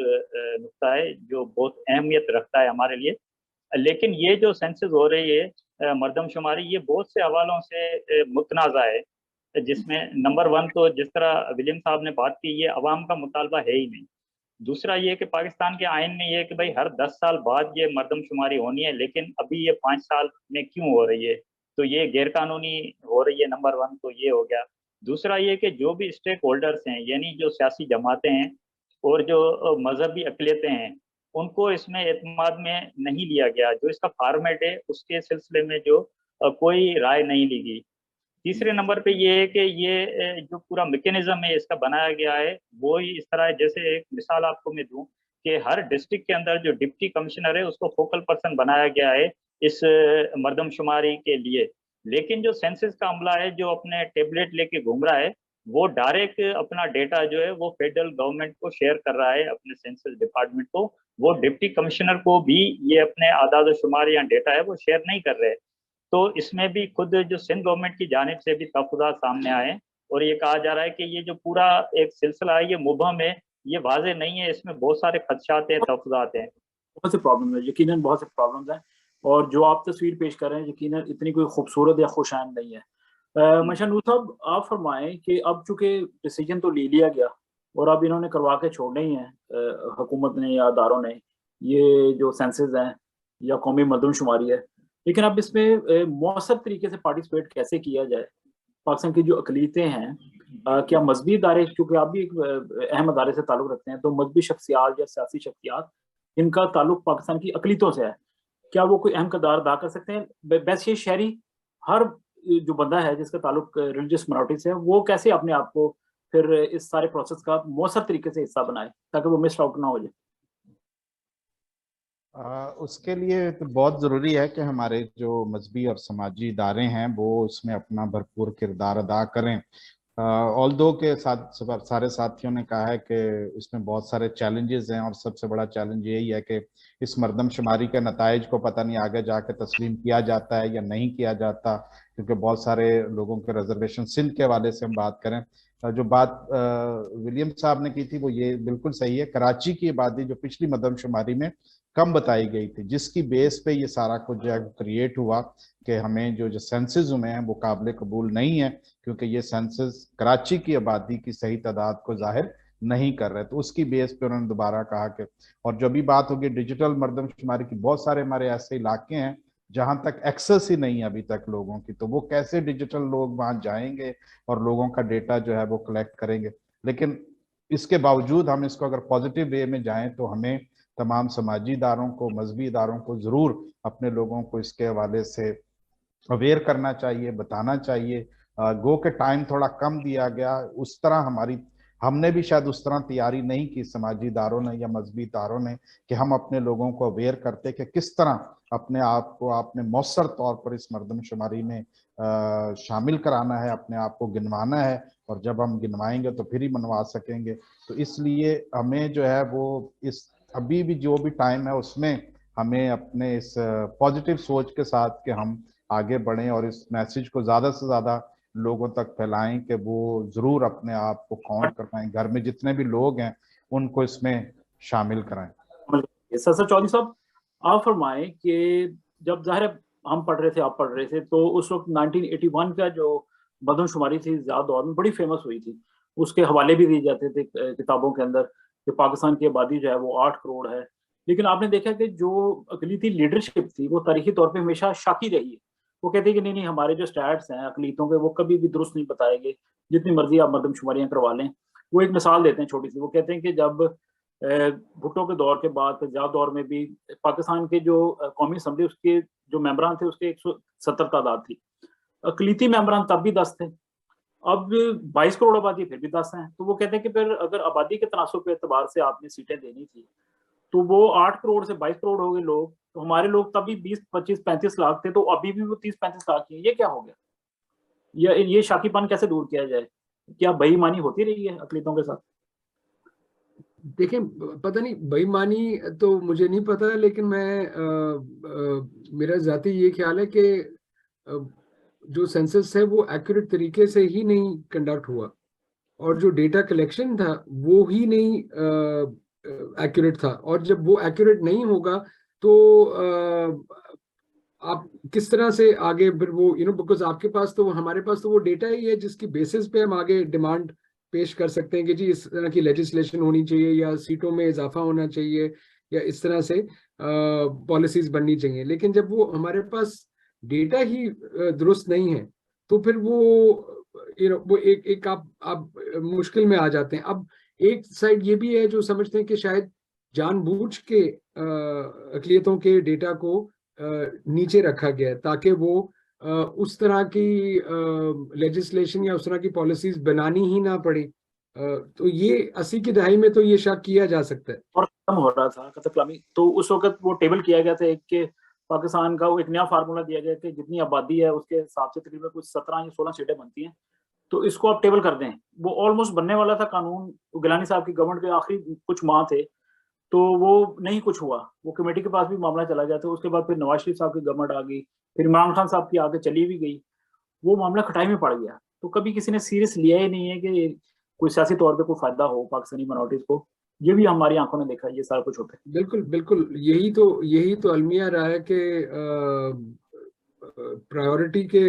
नुक्ता है जो बहुत अहमियत रखता है हमारे लिए। लेकिन ये जो सेंसस हो रही है मरदमशुमारी, ये बहुत से हवालों से मुतनाज़ा है, जिसमें नंबर 1 तो जिस तरह विलियम साहब ने बात की, ये अवाम का मुतालबा है ही नहीं। दूसरा ये कि पाकिस्तान के आइन में ये है कि भाई हर 10 साल बाद ये मरदमशुमारी होनी है, लेकिन अभी ये 5 साल में क्यों हो रही है? तो ये गैरकानूनी हो रही है, नंबर 1 तो ये हो गया। दूसरा ये कि जो भी स्टेक होल्डर्स हैं, यानी जो सियासी जमातें हैं और जो मज़हबी अक़लियतें हैं, उनको इसमें एतमाद में नहीं लिया गया। जो इसका फॉर्मेट है उसके सिलसिले में जो कोई राय नहीं ली गई। तीसरे नंबर पे ये है कि ये जो पूरा मैकेनिज़्म है इसका बनाया गया है, वो ही इस तरह है। जैसे एक मिसाल आपको मैं दूँ कि हर डिस्ट्रिक्ट के अंदर जो डिप्टी कमिश्नर है उसको फोकल पर्सन बनाया गया है इस मरदमशुमारी के लिए। लेकिन जो सेंसस का अमला है, जो अपने टैबलेट लेके घूम रहा है, वो डायरेक्ट अपना डेटा जो है वो फेडरल गवर्नमेंट को शेयर कर रहा है, अपने सेंसस डिपार्टमेंट को। वो डिप्टी कमिश्नर को भी ये अपने आदाद-ओ-शुमार या डेटा है वो शेयर नहीं कर रहे। तो इसमें भी खुद जो सिंध गवर्नमेंट की जानिब से भी तहफ़्फ़ुज़ात सामने आए हैं, और ये कहा जा रहा है कि ये जो पूरा एक सिलसिला है ये मुबहम है, ये वाज़ेह नहीं है, इसमें बहुत सारे खदशात हैं, तहफ़्फ़ुज़ात हैं। बहुत से प्रॉब्लम है, यकीनन बहुत से प्रॉब्लम्स हैं, और जो आप तस्वीर पेश कर रहे हैं यकीनन इतनी कोई खूबसूरत या खुशाइंद नहीं है। मंशा नूर साहब, आप फरमाएं कि अब चूँकि डिसीजन तो ले लिया गया और अब इन्होंने करवा के छोड़ने ही हैं हुकूमत ने या अदारों ने, ये जो सेंसस हैं या कौमी मरदमशुमारी है, लेकिन अब इसमें मौसर तरीके से पार्टिसिपेट कैसे किया जाए? पाकिस्तान की जो अक़लियतें हैं, क्या मज़हबी इदारे, चूँकि आप भी एक अहम अदारे से ताल्लुक़ रखते हैं, तो मज़हबी शख्सियात या सियासी शख्सियात, इनका ताल्लुक़ पाकिस्तान की अक़लियतों से है, क्या वो कोई अहम किरदार अदा कर सकते हैं? वैसे शहरी, हर जो बंदा है जिसका ताल्लुक़ रिलीजियस माइनॉरिटी से है, वो कैसे अपने आप को फिर इस सारे प्रोसेस का मौसर तरीके से हिस्सा बनाए ताकि वो मिस आउट ना हो जाए? उसके लिए तो बहुत ज़रूरी है कि हमारे जो मजहबी और समाजी इदारे हैं वो इसमें अपना भरपूर किरदार अदा करें। ऑल्दो के साथ सारे साथियों ने कहा है कि इसमें बहुत सारे चैलेंजेस हैं, और सबसे बड़ा चैलेंज यही है कि इस मरदमशुमारी के नताइज को पता नहीं आगे जाके तस्लीम किया जाता है या नहीं किया जाता, क्योंकि बहुत सारे लोगों के रिजर्वेशन, सिंध के हवाले से हम बात करें, जो बात विलियम साहब ने की थी वो ये बिल्कुल सही है। कराची की आबादी जो पिछली मरदमशुमारी में कम बताई गई थी, जिसकी बेस पे ये सारा कुछ जो है क्रिएट हुआ कि हमें जो सेंसस हुए हैं वो काबिल कबूल नहीं है, क्योंकि ये सेंसस कराची की आबादी की सही तादाद को जाहिर नहीं कर रहे। तो उसकी बेस पे उन्होंने दोबारा कहा कि, और जो भी बात होगी डिजिटल मरदमशुमारी की, बहुत सारे हमारे ऐसे इलाके हैं जहां तक एक्सेस ही नहीं है अभी तक लोगों की, तो वो कैसे डिजिटल लोग वहां जाएंगे और लोगों का डेटा जो है वो कलेक्ट करेंगे। लेकिन इसके बावजूद हम इसको अगर पॉजिटिव वे में जाएं तो हमें तमाम समाजी इदारों को, मजहबी इदारों को जरूर अपने लोगों को इसके हवाले से अवेयर करना चाहिए, बताना चाहिए। गो के टाइम थोड़ा कम दिया गया, उस तरह हमने भी शायद उस तरह तैयारी नहीं की समाजी इदारों ने या मजहबी इदारों ने कि हम अपने लोगों को अवेयर करते कि किस तरह अपने आप को आपने मौसर तौर पर इस मरदमशुमारी में शामिल कराना है, अपने आप को गिनवाना है, और जब हम गिनवाएंगे तो फिर ही मनवा सकेंगे। तो इसलिए हमें जो है वो इस अभी भी जो भी टाइम है उसमें हमें अपने इस पॉजिटिव सोच के साथ कि हम आगे बढ़ें और इस मैसेज को ज़्यादा से ज़्यादा लोगों तक फैलाएं कि वो जरूर अपने आप को काउंट करवाएं, घर में जितने भी लोग हैं उनको इसमें शामिल कराएं। सर चौधरी साहब, आप फरमाएं कि जब जाहिर है हम पढ़ रहे थे, आप पढ़ रहे थे, तो उस वक्त 1981 का जो मरदमशुमारी थी ज़्यादा दौर में बड़ी फेमस हुई थी, उसके हवाले भी दिए जाते थे किताबों के अंदर कि पाकिस्तान की आबादी जो है वो 8 करोड़ है। लेकिन आपने देखा कि जो अकलीती लीडरशिप थी वो तारीखी तौर पे हमेशा शाकी रही है। वो कहते हैं कि नहीं हमारे जो स्टैट्स हैं अकलीतों के वो कभी भी दुरुस्त नहीं बताएंगे, जितनी मर्जी आप मरदमशुमारियाँ करवा लें। वो एक मिसाल देते हैं छोटी सी, वो कहते हैं कि जब भुट्टो के दौर के बाद पंजाब दौर में भी पाकिस्तान के जो कौमी असम्बली उसके जो मेंबरान थे उसके 170 तादाद थी, अकलीती मेंबरान तब भी 10 थे, अब 22 करोड़ आबादी फिर भी 10 हैं। तो वो कहते हैं कि फिर अगर आबादी के तनासुब के एतबार से आपने सीटें देनी थी तो वो 8 करोड़ से 22 करोड़ हो गए लोग, तो हमारे लोग तब भी 20, 25, 35 लाख थे, तो अभी भी वो 30-35 लाख ही है। ये क्या हो गया? ये शाकीपन कैसे दूर किया जाए? क्या बेईमानी होती रही है अकलीतों के साथ? देखिए, पता नहीं बेईमानी तो मुझे नहीं पता, लेकिन मेरा जाती ये ख्याल है कि जो सेंसस है वो एक्यूरेट तरीके से ही नहीं कंडक्ट हुआ, और जो डेटा कलेक्शन था वो ही नहीं एक्यूरेट था। और जब वो एक्यूरेट नहीं होगा तो आप किस तरह से आगे फिर वो बिकॉज आपके पास तो हमारे पास तो वो डेटा ही है जिसकी बेसिस पे हम आगे डिमांड पेश कर सकते हैं कि जी इस तरह की लेजिस्लेशन होनी चाहिए, या सीटों में इजाफा होना चाहिए, या इस तरह से पॉलिसीज बननी चाहिए। लेकिन जब वो हमारे पास डेटा ही दुरुस्त नहीं है तो फिर वो वो एक आप मुश्किल में आ जाते हैं। अब एक साइड ये भी है जो समझते हैं कि शायद जानबूझ के अकलियतों के डेटा को नीचे रखा गया है ताकि वो उस तरह की लेजिस्लेशन या उस तरह की पॉलिसीज बनानी ही ना पड़े। तो ये 80 की दहाई में तो ये शक किया जा सकता है। और खत्म हो रहा था कतल कलामी, तो उस वक्त वो टेबल किया गया था एक के पाकिस्तान का, वो एक नया फार्मूला दिया गया कि जितनी आबादी है उसके हिसाब से तकरीबन कुछ 17 या 16 सीटें बनती हैं, तो इसको आप टेबल कर दें। वो ऑलमोस्ट बनने वाला था कानून, गिलानी साहब की गवर्नमेंट के आखिरी कुछ माह थे, तो वो नहीं कुछ हुआ। वो कमेटी के पास भी मामला चला गया था। उसके बाद फिर नवाज शरीफ साहब की गवर्नमेंट आ गई, फिर इमरान खान साहब की आगे चली भी गई, वो मामला खटाई में पड़ गया। तो कभी किसी ने सीरियस लिया ही नहीं है कि कोई सियासी तौर पे कोई फायदा हो पाकिस्तानी माइनॉरिटीज को। ये भी हमारी आंखों ने देखा, ये सारा कुछ होता है। बिल्कुल बिल्कुल, यही तो अलमिया रहा है कि प्रायोरिटी के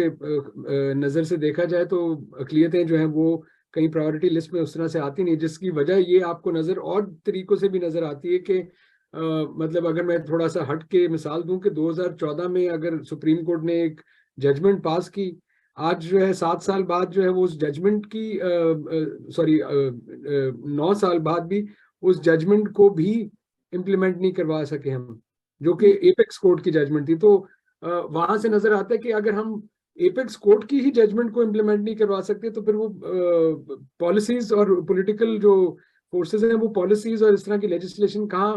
नज़र से देखा जाए तो अकलियतें जो हैं वो कहीं प्रायोरिटी लिस्ट में उस तरह से आती नहीं, जिसकी वजह ये आपको नज़र और तरीकों से भी नज़र आती है कि मतलब अगर मैं थोड़ा सा हट के मिसाल दूं कि 2014 में अगर सुप्रीम कोर्ट ने एक जजमेंट पास की, आज जो है 7 साल बाद जो है वो उस जजमेंट की 9 साल बाद भी उस जजमेंट को भी इम्प्लीमेंट नहीं करवा सके हम, जो कि एपेक्स कोर्ट की जजमेंट थी। तो वहां से नजर आता है कि अगर हम एपेक्स कोर्ट की ही जजमेंट को इम्प्लीमेंट नहीं करवा सकते तो फिर वो पॉलिसीज और पॉलिटिकल जो फोर्सेस हैं वो पॉलिसीज और इस तरह की लेजिस्लेशन कहाँ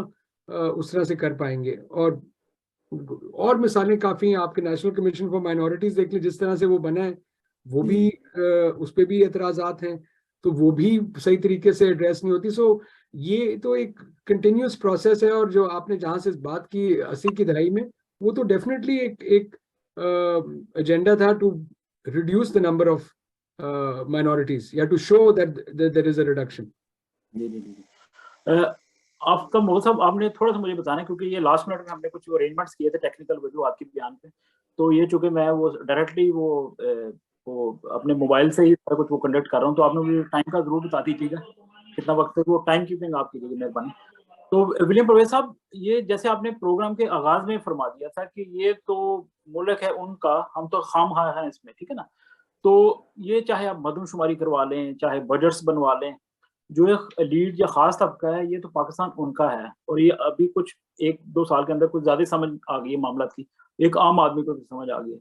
उस तरह से कर पाएंगे। और मिसालें काफी हैं, आपके नेशनल कमीशन फॉर माइनॉरिटीज देख लें, जिस तरह से वो बना है वो भी उस पर भी एतराजात हैं, तो वो भी सही तरीके से एड्रेस नहीं होती। सो ये तो एक कंटिन्यूस प्रोसेस है, और जो आपने जहां से बात की 80 की दहाई में, वो तो डेफिनेटली एक एजेंडा था to reduce the number of minorities या to show that there is a reduction. आपका मोहम्मद साहब, आपने थोड़ा सा मुझे बताना, क्योंकि ये लास्ट मिनट में हमने कुछ अरेंजमेंट्स किए थे टेक्निकल वजूहात के बयान पे, तो ये चूंकि मैं वो डायरेक्टली वो अपने मोबाइल से ही सारा कुछ वो कंडक्ट कर रहा हूँ, तो आपने मुझे टाइम का जरूर बता दीजिएगा कितना वक्त है, वो टाइम कीपिंग आप कीजिएगा मेहरबानी। तो विलियम परवेज साहब, ये जैसे आपने प्रोग्राम के आगाज में फरमा दिया था कि ये तो मुल्क है उनका, हम तो खामखा हैं इसमें, ठीक है ना। तो ये चाहे आप मरदमशुमारी करवा लें, चाहे बजट्स बनवा लें, जो एक लीड या खास तबका है ये तो पाकिस्तान उनका है। और ये अभी कुछ 1-2 साल के अंदर कुछ ज्यादा समझ आ गई है मामला की, एक आम आदमी को भी समझ आ गई है।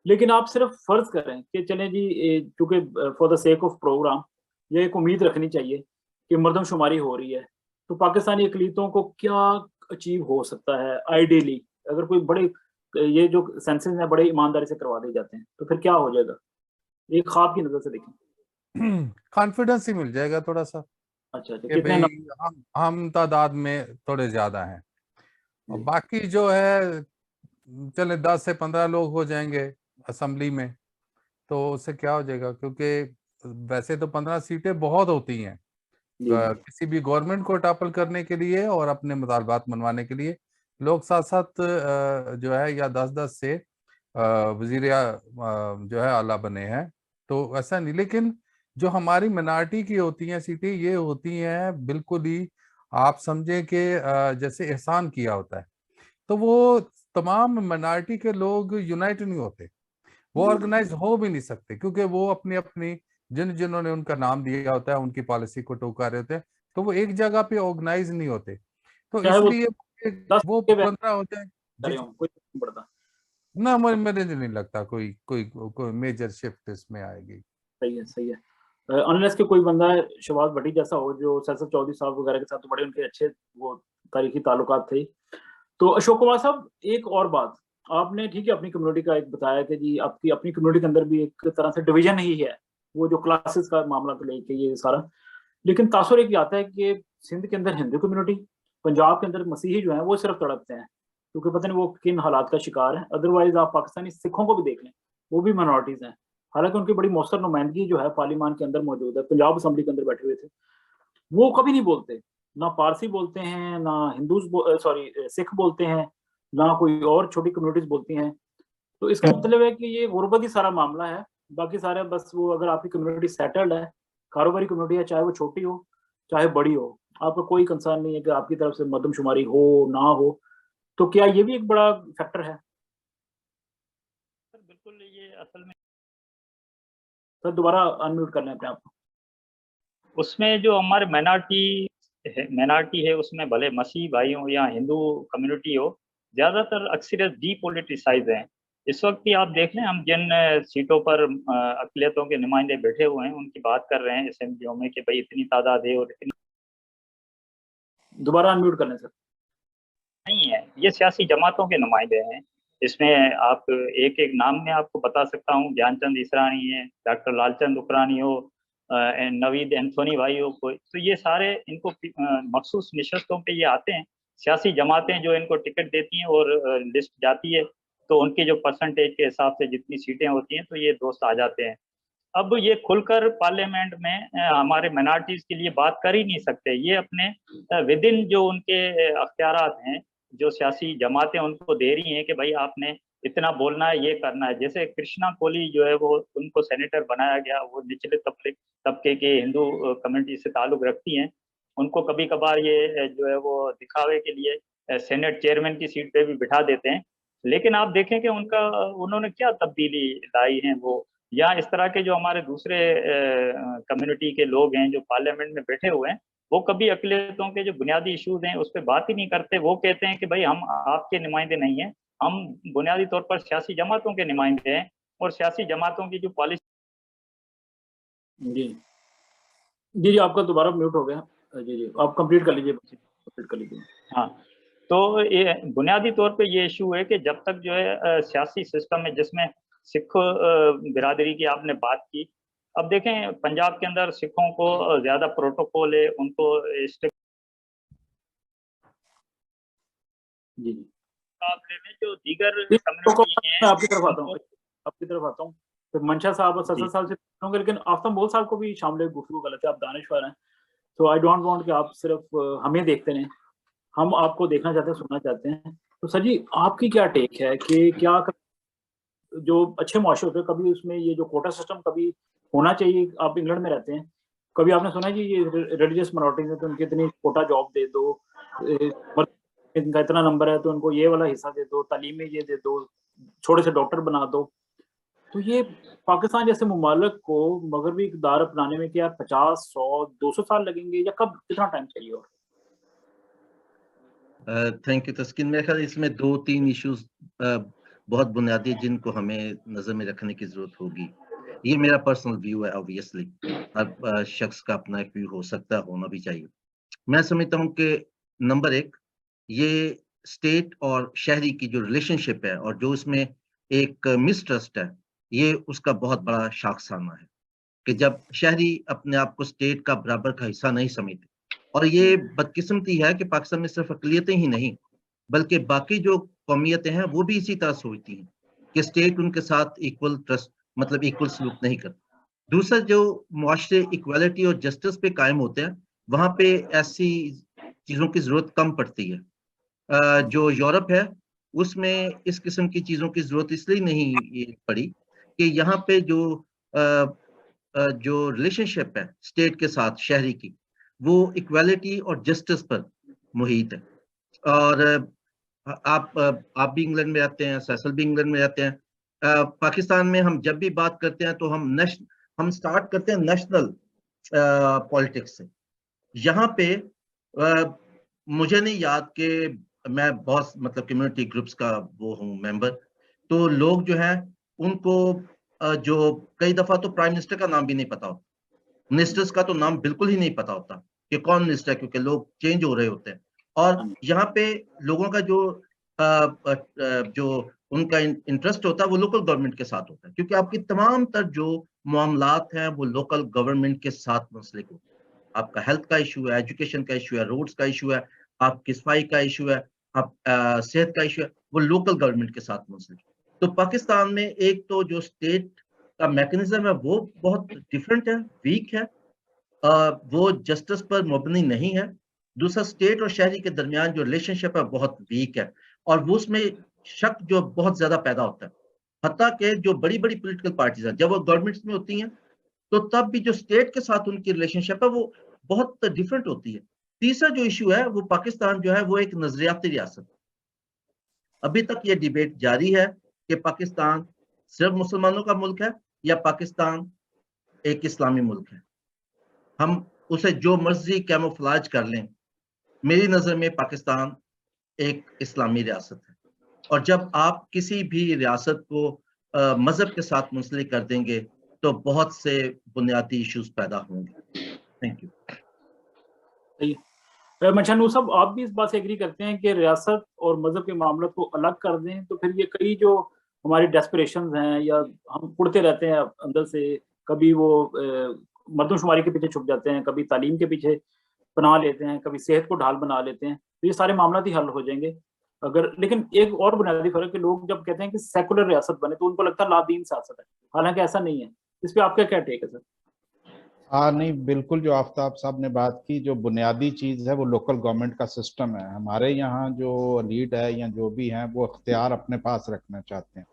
लेकिन आप सिर्फ फर्ज करें कि चलें जी, क्योंकि for the sake of programme ये एक उम्मीद रखनी चाहिए कि मरदमशुमारी हो रही है, तो पाकिस्तानी अकलीतों को क्या अचीव हो सकता है आइडियली, अगर कोई बड़े ये जो सेंसेस हैं बड़े ईमानदारी से करवा दिए जाते हैं, तो फिर क्या हो जाएगा? एक ख्वाब की नजर से देखें। कॉन्फिडेंस ही मिल जाएगा थोड़ा सा। अच्छा, कि भाई हम तादाद में थोड़े ज्यादा हैं, और बाकी जो है चले 10 से 15 लोग हो जाएंगे असेंबली में, तो उससे क्या हो जाएगा, क्योंकि वैसे तो 15 सीटें बहुत होती हैं किसी भी गवर्नमेंट को टॉपल करने के लिए और अपने मुतालबात मनवाने के लिए। लोग साथ साथ जो है या 10-10 से वजीर जो है आला बने हैं, तो ऐसा नहीं। लेकिन जो हमारी मिनारिटी की होती हैं सीटें, ये होती हैं बिल्कुल ही आप समझें कि जैसे एहसान किया होता है। तो वो तमाम मिनारिटी के लोग यूनाइट नहीं होते, वो ऑर्गेनाइज हो भी नहीं सकते, क्योंकि वो अपनी अपनी जिन्होंने उनका नाम दिया होता है उनकी पॉलिसी को टोका रहे होते हैं, तो वो एक जगह पे ऑर्गेनाइज नहीं होते। तो चाहे वो इसलिए 10 वो के 15 होते हैं। कर जी रहे हो, कोई नहीं पड़ता। ना, मुझे नहीं लगता कोई मेजर शिफ्ट इसमें आएगी। सही है, सही है। अनलेस के कोई बंदा शहबाज भट्टी जैसा हो जो सैयद चौधरी साहब वगैरह के साथ तो बड़े उनके अच्छे वो तारीखी ताल्लुकात थे। तो अशोक कुमार साहब, एक और बात, आपने ठीक है अपनी कम्युनिटी का एक बताया कि जी आपकी अपनी कम्युनिटी के अंदर भी एक तरह से डिवीजन ही है, वो जो क्लासेस का मामला को लेके ये सारा। लेकिन तासुर एक आता है कि सिंध के अंदर हिंदू कम्युनिटी, पंजाब के अंदर मसीही जो है वो सिर्फ तड़पते हैं, क्योंकि पता नहीं वो किन हालात का शिकार है। अदरवाइज आप पाकिस्तानी सिखों को भी देख लें, वो भी माइनॉरिटीज हैं, हालांकि उनकी बड़ी मौसर नुमाइंदगी जो है पार्लियामान के अंदर मौजूद है। पंजाब असम्बली के अंदर बैठे हुए थे, वो कभी नहीं बोलते, ना पारसी बोलते हैं, ना सिख बोलते हैं, ना कोई और छोटी कम्युनिटीज बोलती हैं। तो इसका मतलब है कि ये गुर्बत ही सारा मामला है। बाकी सारे बस वो, अगर आपकी कम्युनिटी सेटल्ड है, कारोबारी कम्युनिटी है, चाहे वो छोटी हो चाहे बड़ी हो, आपका कोई कंसर्न नहीं है कि आपकी तरफ से मरदमशुमारी हो ना हो। तो क्या ये भी एक बड़ा फैक्टर है? बिल्कुल, ये असल में सर दोबारा अनम्यूट कर लें अपने आप को। उसमें जो हमारे माइनॉरिटी है उसमें भले मसीह भाई हो या हिंदू कम्युनिटी हो, ज़्यादातर अक्सरियत डीपोलिटिसाइज हैं। इस वक्त भी आप देख लें, हम जिन सीटों पर अक़लियतों के नुमाइंदे बैठे हुए हैं उनकी बात कर रहे हैं असेंबलियों में कि भाई इतनी तादाद है और इतनी, दोबारा अनम्यूट कर लें सर। नहीं है, ये सियासी जमातों के नुमाइंदे हैं। इसमें आप एक एक नाम में आपको बता सकता हूँ, ज्ञानचंद इसरानी है, डॉक्टर लालचंद उपरानी हो, नवीद एंथोनी भाई हो कोई, तो ये सारे इनको मखसूस नशस्तों पे ये आते हैं। सियासी जमातें जो इनको टिकट देती हैं और लिस्ट जाती है, तो उनकी जो परसेंटेज के हिसाब से जितनी सीटें होती हैं तो ये दोस्त आ जाते हैं। अब ये खुलकर पार्लियामेंट में हमारे माइनॉरिटीज़ के लिए बात कर ही नहीं सकते। ये अपने विदिन जो उनके अख्तियारात हैं, जो सियासी जमातें उनको दे रही हैं कि भाई आपने इतना बोलना है, ये करना है। जैसे कृष्णा कोली जो है वो, उनको सेनेटर बनाया गया, वो निचले तबके के हिंदू कम्युनिटी से ताल्लुक़ रखती हैं। उनको कभी-कभार ये जो है वो दिखावे के लिए सेनेट चेयरमैन की सीट पे भी बिठा देते हैं। लेकिन आप देखें कि उन्होंने क्या तब्दीली लाई है वो, या इस तरह के जो हमारे दूसरे कम्युनिटी के लोग हैं जो पार्लियामेंट में बैठे हुए हैं, वो कभी अक़लियतों के जो बुनियादी इश्यूज़ हैं उस पे बात ही नहीं करते। वो कहते हैं कि भाई हम आपके नुमाइंदे नहीं हैं, हम बुनियादी तौर पर सियासी जमातों के नुमाइंदे हैं और सियासी जमातों की जो पॉलिसी। जी जी जी, आपका दोबारा म्यूट हो गया। जी जी, आप कंप्लीट कर लीजिए, कंप्लीट कर लीजिए। हाँ, तो ये बुनियादी तौर पे ये इशू है कि जब तक जो है सियासी सिस्टम है जिसमें सिख बिरादरी की आपने बात की, अब देखें पंजाब के अंदर सिखों को ज़्यादा प्रोटोकॉल है, उनको जी जी, मुकाबले में जो दीगर मैं कम्युनिटी हैं आपकी तरफ आता हूँ। तो मंशा साहब और ससर साहब से होंगे, लेकिन आफ्ताब मोल साहब को भी शामिल गुफ्तगू गलत है, आप दानिश्वर हैं, तो आई डोंट वांट कि आप सिर्फ हमें देखते रहें, हम आपको देखना चाहते हैं, सुनना चाहते हैं। तो सर जी, आपकी क्या टेक है कि क्या जो अच्छे मुआशरे होते हैं, कभी उसमें ये जो कोटा सिस्टम कभी होना चाहिए? आप इंग्लैंड में रहते हैं, कभी आपने सुना है जी ये रिलीजियस माइनॉरिटीज है तो उनकी इतनी कोटा जॉब दे दो, इनका इतना नंबर है तो उनको ये वाला हिस्सा दे दो, तालीम में ये दे दो, छोटे से डॉक्टर बना दो? तो ये पाकिस्तान जैसे मुमालिक को मगरबी इक़्तिदार अपनाने में क्या 50, 100, 200 साल लगेंगे या कब, कितना टाइम चाहिए? और थैंक यू तस्कीन। मेरे ख्याल इसमें 2-3 इश्यूज बहुत बुनियादी जिनको हमें नज़र में रखने की ज़रूरत होगी। ये मेरा पर्सनल व्यू है, ऑब्वियसली हर शख्स का अपना एक व्यू हो सकता है, होना भी चाहिए। मैं समझता हूँ कि नंबर 1, ये स्टेट और शहरी की जो रिलेशनशिप है और जो इसमें एक मिसट्रस्ट है, ये उसका बहुत बड़ा शाखसाना है कि जब शहरी अपने आप को स्टेट का बराबर का हिस्सा नहीं समझते। और ये बदकिस्मती है कि पाकिस्तान में सिर्फ अक़लियतें ही नहीं, बल्कि बाकी जो कौमियतें हैं वो भी इसी तरह सोचती हैं कि स्टेट उनके साथ इक्वल ट्रस्ट मतलब इक्वल सलूक नहीं करते। दूसरा, जो मुआशरे इक्वालिटी और जस्टिस पे कायम होते हैं, वहाँ पे ऐसी चीज़ों की ज़रूरत कम पड़ती है। जो यूरोप है उसमें इस किस्म की चीज़ों की ज़रूरत इसलिए नहीं पड़ी कि यहाँ पे जो रिलेशनशिप है स्टेट के साथ शहरी की, वो इक्वालिटी और जस्टिस पर मुहित है। और आप भी इंग्लैंड में रहते हैं, फैसल भी इंग्लैंड में रहते हैं। पाकिस्तान में हम जब भी बात करते हैं तो हम स्टार्ट करते हैं नेशनल पॉलिटिक्स से। यहाँ पे मुझे नहीं याद कि मैं बहुत मतलब कम्युनिटी ग्रुप्स का वो हूँ मेंबर, तो लोग जो है उनको जो कई दफा तो प्राइम मिनिस्टर का नाम भी नहीं पता होता, मिनिस्टर्स का तो नाम बिल्कुल ही नहीं पता होता कि कौन मिनिस्टर है, क्योंकि लोग चेंज हो रहे होते हैं। और यहाँ पे लोगों का जो उनका इंटरेस्ट होता है वो लोकल गवर्नमेंट के साथ होता है, क्योंकि आपकी तमाम तर जो मामलात हैं वो लोकल गवर्नमेंट के साथ मुंसलिक होते हैं। आपका हेल्थ का इशू है, एजुकेशन का इशू है, रोड्स का इशू है, आपकी सफाई का इशू है, आप सेहत का इशू है, वो लोकल गवर्नमेंट के साथ मुंसलिक। तो पाकिस्तान में एक तो जो स्टेट का मैकेनिज्म है वो बहुत डिफरेंट है, वीक है, वो जस्टिस पर मबनी नहीं है। दूसरा, स्टेट और शहरी के दरमियान जो रिलेशनशिप है बहुत वीक है, और वो उसमें शक जो बहुत ज्यादा पैदा होता है। हत्ता कि जो बड़ी बड़ी पॉलिटिकल पार्टीज हैं जब वो गवर्नमेंट्स में होती हैं तो तब भी जो स्टेट के साथ उनकी रिलेशनशिप है वो बहुत डिफरेंट होती है। तीसरा जो इशू है वो पाकिस्तान जो है वो एक नजरियाती रियासत। अभी तक ये डिबेट जारी है कि पाकिस्तान सिर्फ मुसलमानों का मुल्क है या पाकिस्तान एक इस्लामी मुल्क है। हम उसे जो मर्जी कैमोफ्लेज कर लें, मेरी नजर में पाकिस्तान एक इस्लामी रियासत है। और जब आप किसी भी रियासत को मजहब के साथ मुंसलिक कर देंगे तो बहुत से बुनियादी इश्यूज पैदा होंगे। Thank you. मनशानूर साहब, आप भी इस बात से एग्री करते हैं कि रियासत और मजहब के मामलों को अलग कर दें तो फिर ये कई जो हमारी डेस्पिरेशंस हैं या हम उड़ते रहते हैं अंदर से, कभी वो मर्दमशुमारी के पीछे छुप जाते हैं, कभी तालीम के पीछे पनाह लेते हैं, कभी सेहत को ढाल बना लेते हैं, तो ये सारे मामला ही हल हो जाएंगे अगर। लेकिन एक और बुनियादी फर्क है, लोग जब कहते हैं कि सेकुलर रियासत बने तो उनको लगता है लादीन सियासत है, हालांकि ऐसा नहीं है। इस पर आपका क्या टेक है सर? हाँ नहीं, बिल्कुल जो आफ्ताब साहब ने बात की, जो बुनियादी चीज़ है वो लोकल गवर्नमेंट का सिस्टम है। हमारे यहाँ जो लीड है या जो भी हैं वो अख्तियार अपने पास रखना चाहते हैं।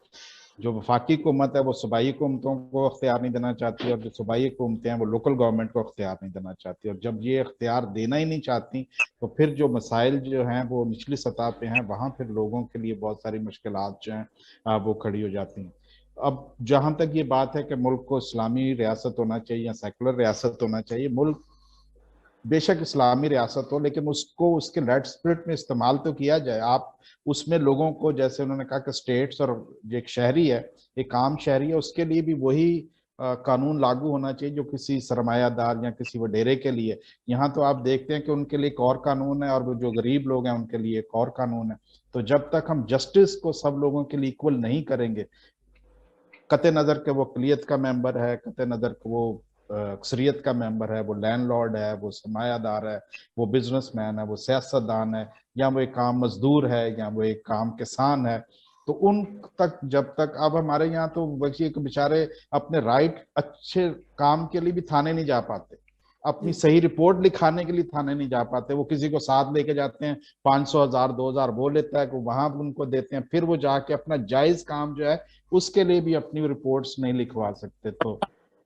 जो वफाकी हुकूमत है वो सूबाई हुकूमतों को अख्तियार नहीं देना चाहती, और जो सूबाई हुकूमतें हैं वो लोकल गवर्नमेंट को अख्तियार नहीं देना चाहती। और जब ये अख्तियार देना ही नहीं चाहती तो फिर जो मसाइल जो हैं वो निचली सतह पे हैं, वहाँ फिर लोगों के लिए बहुत सारी मुश्किलात जो हैं वो खड़ी हो जाती हैं। अब जहां तक ये बात है कि मुल्क को इस्लामी रियासत होना चाहिए या सेकुलर रियासत होना चाहिए, मुल्क बेशक इस्लामी रियासत हो लेकिन उसको उसके लेट स्पिरिट में इस्तेमाल तो किया जाए। आप उसमें लोगों को, जैसे उन्होंने कहा कि स्टेट्स और जो एक शहरी है, एक आम शहरी है, उसके लिए भी वही कानून लागू होना चाहिए जो किसी सरमायादार या किसी वडेरे के लिए। यहाँ तो आप देखते हैं कि उनके लिए एक और कानून है और वो जो गरीब लोग हैं उनके लिए एक और कानून है। तो जब तक हम जस्टिस को सब लोगों के लिए इक्वल नहीं करेंगे, कते नज़र के वो अकलियत का मेंबर है, कते नज़र के वो अक्सरियत का मेंबर है, वो लैंडलॉर्ड है, वो सरमायादार है, वो बिजनेसमैन है, वो सियासतदान है, या वो एक आम मजदूर है, या वो एक आम किसान है, तो उन तक जब तक, अब हमारे यहाँ तो बच्चे बेचारे अपने राइट अच्छे काम के लिए भी थाने नहीं जा पाते, अपनी सही रिपोर्ट लिखाने के लिए थाने नहीं जा पाते। वो किसी को साथ लेके जाते हैं, 500, 1000, 2000 वो लेता है, वहां उनको देते हैं, फिर वो जाके अपना जायज काम जो है उसके लिए भी अपनी रिपोर्ट्स नहीं लिखवा सकते। तो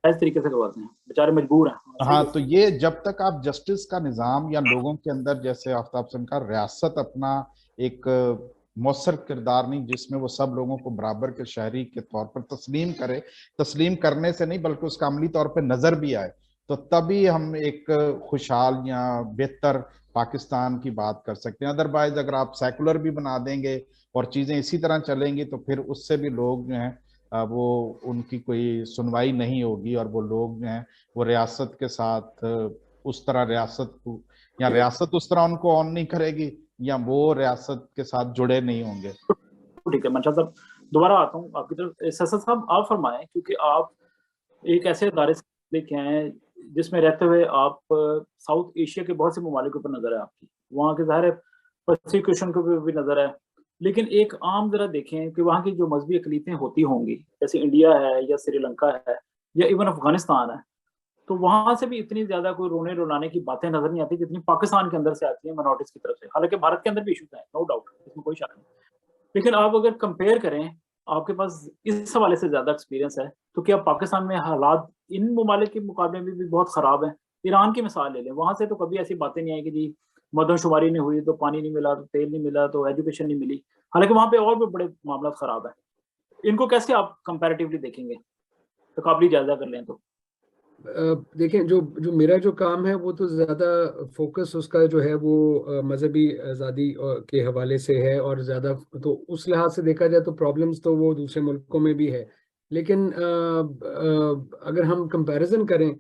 इस तरीके से करवाते हैं, बेचारे मजबूर हैं। हाँ, तो ये जब तक आप जस्टिस का निज़ाम या लोगों के अंदर, जैसे आफ्ताब सिंह का, रियासत अपना एक मौसर किरदार नहीं जिसमें वो सब लोगों को बराबर के शहरी के तौर पर तस्लीम करे, तस्लीम करने से नहीं बल्कि उसका अमली तौर पर नजर भी आए, तो तभी हम एक खुशहाल या बेहतर पाकिस्तान की बात कर सकते हैं। अदरवाइज अगर आप सेकुलर भी बना देंगे और चीजें इसी तरह चलेंगी तो फिर उससे भी लोग जो हैं वो उनकी कोई सुनवाई नहीं होगी, और वो लोग जो हैं वो रियासत के साथ उस तरह रियासत को, या रियासत उस तरह उनको ऑन नहीं करेगी, या वो रियासत के साथ जुड़े नहीं होंगे। ठीक है मंशा साहब, दोबारा आता हूँ आपकी तरफ। ससद साहब आप फरमाएं, क्योंकि आप एक ऐसे अदारे से लेके आए हैं जिसमें रहते हुए आप साउथ एशिया के बहुत से ममालिक पर नजर है आपकी, वहाँ के ज़ाहिर है प्रोसिक्यूशन को भी नजर है, लेकिन एक आम जरा देखें कि वहाँ की जो मजहबी अकलीतें होती होंगी, जैसे इंडिया है या श्रीलंका है या इवन अफगानिस्तान है, तो वहाँ से भी इतनी ज़्यादा कोई रोने रुलाने की बातें नज़र नहीं आती जितनी पाकिस्तान के अंदर से आती हैं माइनॉरिटीज़ की तरफ से। हालाँकि भारत के अंदर भी इश्यूज़ हैं, नो डाउट, इसमें कोई शक नहीं। लेकिन आप अगर कंपेयर करें, आपके पास इस हवाले से ज़्यादा एक्सपीरियंस है, तो क्या पाकिस्तान में हालात इन ममालिक के मुकाबले में भी बहुत ख़राब हैं? ईरान की मिसाल ले लें, वहाँ से तो कभी ऐसी बातें नहीं आई कि जी मरदमशुमारी नहीं हुई, तो पानी नहीं मिला, तो तेल नहीं मिला, तो एजुकेशन नहीं मिली। हालाँकि वहाँ पे और भी बड़े मामला ख़राब हैं। इनको कैसे आप कंपैरेटिवली देखेंगे? तकाबली जायज़ा कर लें तो? देखें, जो जो मेरा जो काम है वो तो ज़्यादा फोकस उसका जो है वो मजहबी आज़ादी के हवाले से है, और ज़्यादा तो उस लिहाज से देखा जाए तो प्रॉब्लम्स तो वो दूसरे मुल्कों में भी है। लेकिन अगर हम कंपैरिजन करें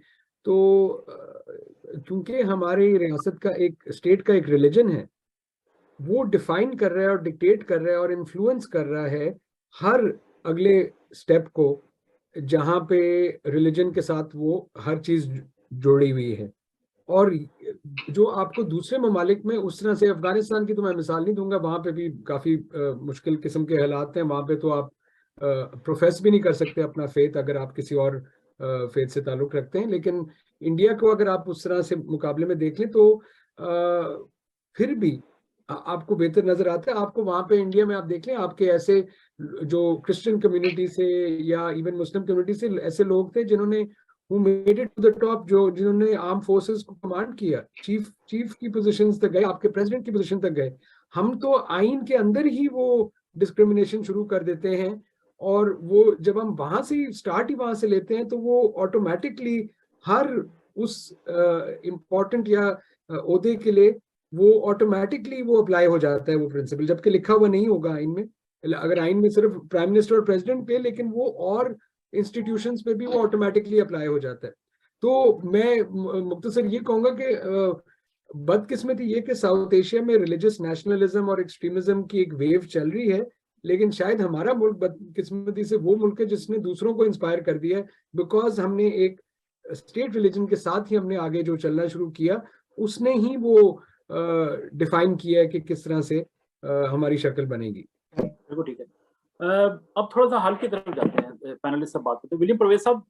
तो क्योंकि हमारी रियासत का एक स्टेट का एक रिलीजन है, वो डिफाइन कर रहा है और डिक्टेट कर रहा है और इन्फ्लुएंस कर रहा है हर अगले स्टेप को, जहाँ पे रिलीजन के साथ वो हर चीज जोड़ी हुई है। और जो आपको दूसरे ममालिक में उस तरह से, अफगानिस्तान की तो मैं मिसाल नहीं दूंगा, वहाँ पे भी काफ़ी मुश्किल किस्म के हालात हैं। वहाँ पे तो आप प्रोफेस भी नहीं कर सकते अपना फेथ अगर आप किसी और फेथ से ताल्लुक़ रखते हैं। लेकिन इंडिया को अगर आप उस तरह से मुकाबले में देख लें तो फिर भी आपको बेहतर नज़र आता है। आपको वहाँ पे इंडिया में आप देख लें, आपके ऐसे जो क्रिश्चियन कम्युनिटी से या इवन मुस्लिम कम्युनिटी से ऐसे लोग थे जिन्होंने who made it to the top, जो जिन्होंने आर्म फोर्सेस को कमांड किया, चीफ की पोजीशंस तक गए, आपके प्रेसिडेंट की पोजीशन तक गए। हम तो आइन के अंदर ही वो डिस्क्रिमिनेशन शुरू कर देते हैं, और वो जब हम वहां से स्टार्ट ही वहां से लेते हैं तो वो ऑटोमेटिकली हर उस इम्पोर्टेंट या ओहदे के लिए वो ऑटोमेटिकली वो अप्लाई हो जाता है वो प्रिंसिपल, जबकि लिखा हुआ नहीं होगा आइन में। अगर आइन में सिर्फ प्राइम मिनिस्टर और प्रेसिडेंट पे, लेकिन वो और इंस्टीट्यूशंस पे भी वो ऑटोमेटिकली अप्लाई हो जाता है। तो मैं मुख्तसर ये कहूँगा कि बदकिस्मती ये कि साउथ एशिया में रिलीजियस नेशनलिज्म और एक्सट्रीमिज्म की एक वेव चल रही है, लेकिन शायद हमारा मुल्क बदकिस्मती से वो मुल्क है जिसने दूसरों को इंस्पायर कर दिया है, बिकॉज हमने एक स्टेट रिलीजन के साथ ही हमने आगे जो चलना शुरू किया, उसने ही वो डिफाइन किया है कि किस तरह से हमारी शक्ल बनेगी। बिल्कुल ठीक है। अब थोड़ा सा हल की तरफ जाते हैं, पैनलिस्ट से बात करते हैं। विलियम परवेज साहब,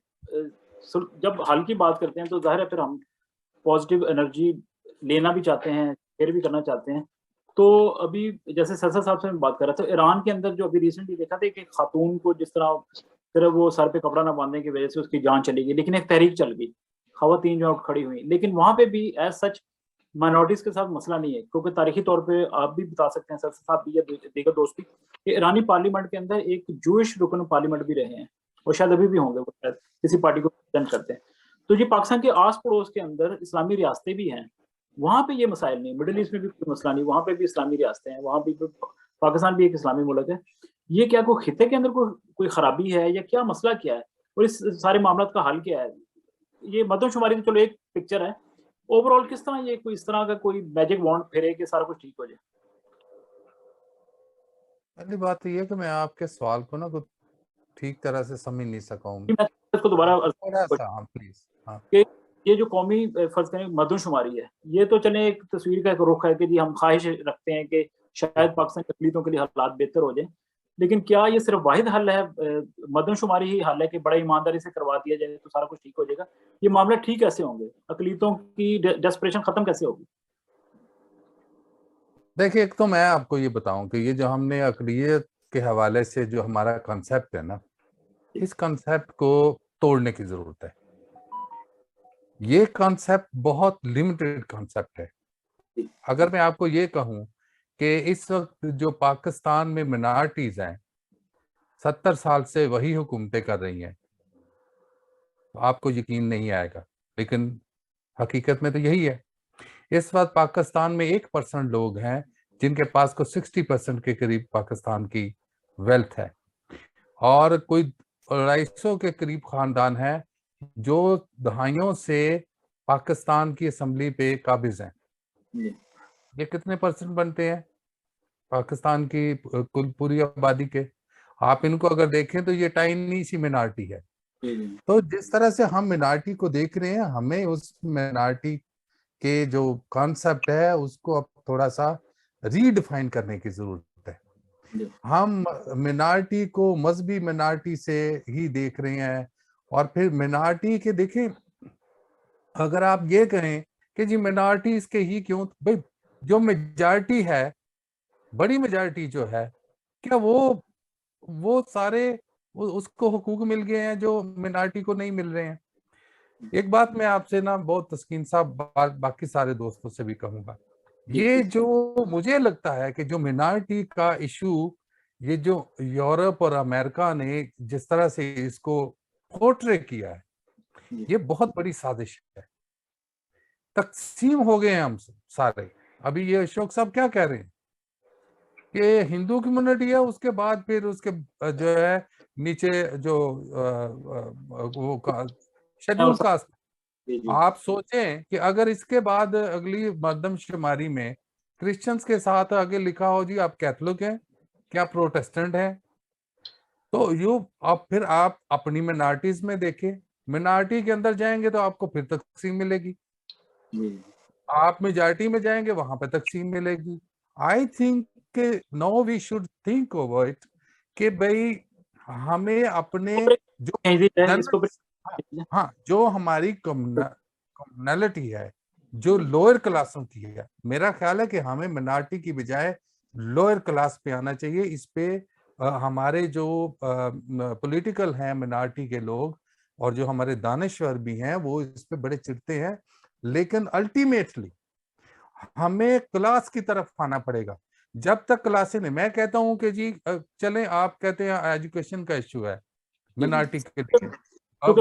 जब हल की बात करते हैं तो जाहिर है फिर हम पॉजिटिव एनर्जी लेना भी चाहते हैं, शेयर भी करना चाहते हैं। तो अभी जैसे सरसा साहब से मैं बात कर रहा था, ईरान के अंदर जो अभी रिसेंटली देखा था कि खातून को जिस तरह सिर्फ वो सर पे कपड़ा ना बांधने की वजह से उसकी जान चली गई, लेकिन एक तहरीक चल गई, खवातीन जो खड़ी हुई। लेकिन वहाँ पे भी एज सच माइनॉरिटीज के साथ मसला नहीं है, क्योंकि तारीखी तौर पे आप भी बता सकते हैं सरसा साहब भी या दीगर दोस्त भी, कि ईरानी पार्लियामेंट के अंदर एक जूइश रुकन पार्लियामेंट भी रहे हैं, और शायद अभी भी होंगे, वो शायद किसी पार्टी को रिप्रेजेंट करते हैं। तो ये पाकिस्तान के आस पड़ोस के अंदर इस्लामी रियासतें भी हैं, वहाँ पे ये मसाइल नहीं। मिडिल ईस्ट में भी कोई मसला नहीं, वहाँ पे भी इस्लामी रियासतें हैं, वहाँ भी पाकिस्तान भी एक इस्लामी मुल्क है। ये क्या कोई खिते के अंदर कोई खराबी है या क्या मसला क्या है, और इस सारे मामला का हल क्या है? ये मरदमशुमारी तो चलो एक पिक्चर है, ओवरऑल किस तरह ये कोई इस तरह का कोई मैजिक वॉन्ड फेरे कि सारा कुछ ठीक हो जाए? पहली बात तो ये कि मैं आपके सवाल को ना कुछ ठीक तरह से समझ नहीं सका हूँ। मैं इसको दोबारा थोड़ा सा, हाँ प्लीज। हाँ, ये जो कौमी फर्ज करें मरदमशुमारी है, ये तो चले एक तस्वीर का एक रुख है कि जी हम ख्वाहिश रखते हैं कि शायद पाकिस्तान की अक़लीतों के लिए हालात बेहतर हो जाए, लेकिन क्या ये सिर्फ वाहिद हल है, मरदमशुमारी ही हल है कि बड़ा ईमानदारी से करवा दिया जाए तो सारा कुछ ठीक हो जाएगा? ये मामला ठीक कैसे होंगे, अक़लीतों की डेस्परेशन खत्म कैसे होगी? देखिए, एक तो मैं आपको ये बताऊं कि ये जो हमने अक़लियत के हवाले से जो हमारा कॉन्सेप्ट है ना, इस कॉन्सेप्ट को तोड़ने की जरूरत है। ये कॉन्सेप्ट बहुत लिमिटेड कॉन्सेप्ट है। अगर मैं आपको ये कहूं कि इस वक्त जो पाकिस्तान में मिनॉरिटीज हैं 70 साल से वही हुकूमतें कर रही हैं, तो आपको यकीन नहीं आएगा, लेकिन हकीकत में तो यही है। इस वक्त पाकिस्तान में 1% लोग हैं जिनके पास को 60% के करीब पाकिस्तान की वेल्थ है, और कोई 250 के करीब खानदान है जो दहाइयों से पाकिस्तान की असम्बली पे काबिज हैं। ये कितने परसेंट बनते हैं पाकिस्तान की कुल पूरी आबादी के? आप इनको अगर देखें तो ये टाइनी सी मिनॉरिटी है। तो जिस तरह से हम मिनॉरिटी को देख रहे हैं, हमें उस मिनॉरिटी के जो कॉन्सेप्ट है उसको अब थोड़ा सा रीडिफाइन करने की जरूरत है। हम मिनार्टी को मजहबी मिनार्टी से ही देख रहे हैं। और फिर मिनार्टी के देखें, अगर आप ये कहें कि जी मिनार्टीज के ही क्यों, भाई जो मेजॉरिटी है, बड़ी मेजॉरिटी जो है, क्या वो सारे उसको हुकूक मिल गए हैं जो मिनार्टी को नहीं मिल रहे हैं? एक बात मैं आपसे ना बहुत तस्कीन साहब बाकी सारे दोस्तों से भी कहूंगा, ये जो मुझे लगता है कि जो मिनार्टी का इशू, ये जो यूरोप और अमेरिका ने जिस तरह से इसको पोर्ट्रे किया है, ये बहुत बड़ी साजिश है। तकसीम हो गए हैं हम सारे। अभी ये अशोक साहब क्या कह रहे हैं कि हिंदू कम्युनिटी है, उसके बाद फिर उसके जो है नीचे जो वो शेड्यूल कास्ट। आप सोचें कि अगर इसके बाद अगली मर्दमशुमारी में क्रिश्चियंस के साथ आगे लिखा हो जी आप कैथोलिक हैं, क्या प्रोटेस्टेंट हैं, तो अब फिर आप अपनी मिनार्टीज में देखें, मिनार्टी के अंदर जाएंगे तो आपको फिर तकसीम मिलेगी, आप मेजॉरिटी में जाएंगे वहां पे तकसीम मिलेगी। I think now we should think over it कि भाई हमें अपने जो हाँ जो हमारी कम्युनलिटी है, जो लोअर क्लासों की है, मेरा ख्याल है कि हमें मिनार्टी की बजाय लोअर क्लास पे आना चाहिए। इस पे हमारे जो पॉलिटिकल हैं मिनार्टी के लोग और जो हमारे दानिश्वर भी हैं वो इस पे बड़े चिढ़ते हैं, लेकिन अल्टीमेटली हमें क्लास की तरफ आना पड़ेगा। जब तक क्लासें नहीं, मैं कहता हूं कि जी चलें, आप कहते हैं एजुकेशन का इश्यू है मिनार्टी के लिए, सिर्फ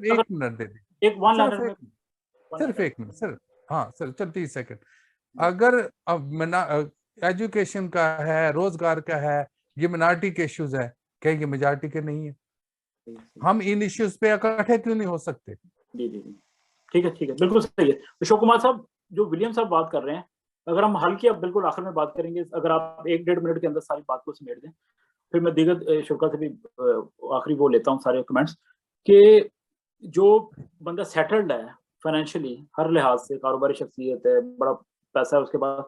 एक मिनट दे दें, सिर्फ एक मिनट, सिर्फ हाँ सर, चल 30 सेकंड। अगर अब एजुकेशन का है, रोजगार का है, ये मिनार्टी के इश्यूज है, क्या ये मेजॉरिटी के नहीं है? हम इन इश्यूज पे इकट्ठे क्यों नहीं हो सकते? जी जी जी, ठीक है, बिल्कुल सही है। अशोक कुमार साहब, जो विलियम साहब बात कर रहे हैं, अगर हम हल की अब बिल्कुल आखिर में बात करेंगे, अगर आप 1-1.5 मिनट के अंदर सारी बात को समेट दें, फिर मैं दीगर शुक्ला से भी आखिरी वो लेता हूँ सारे कमेंट्स, कि जो बंदा सेटल्ड है फाइनेंशियली, हर लिहाज से, कारोबारी शख्सियत है, बड़ा पैसा है उसके पास,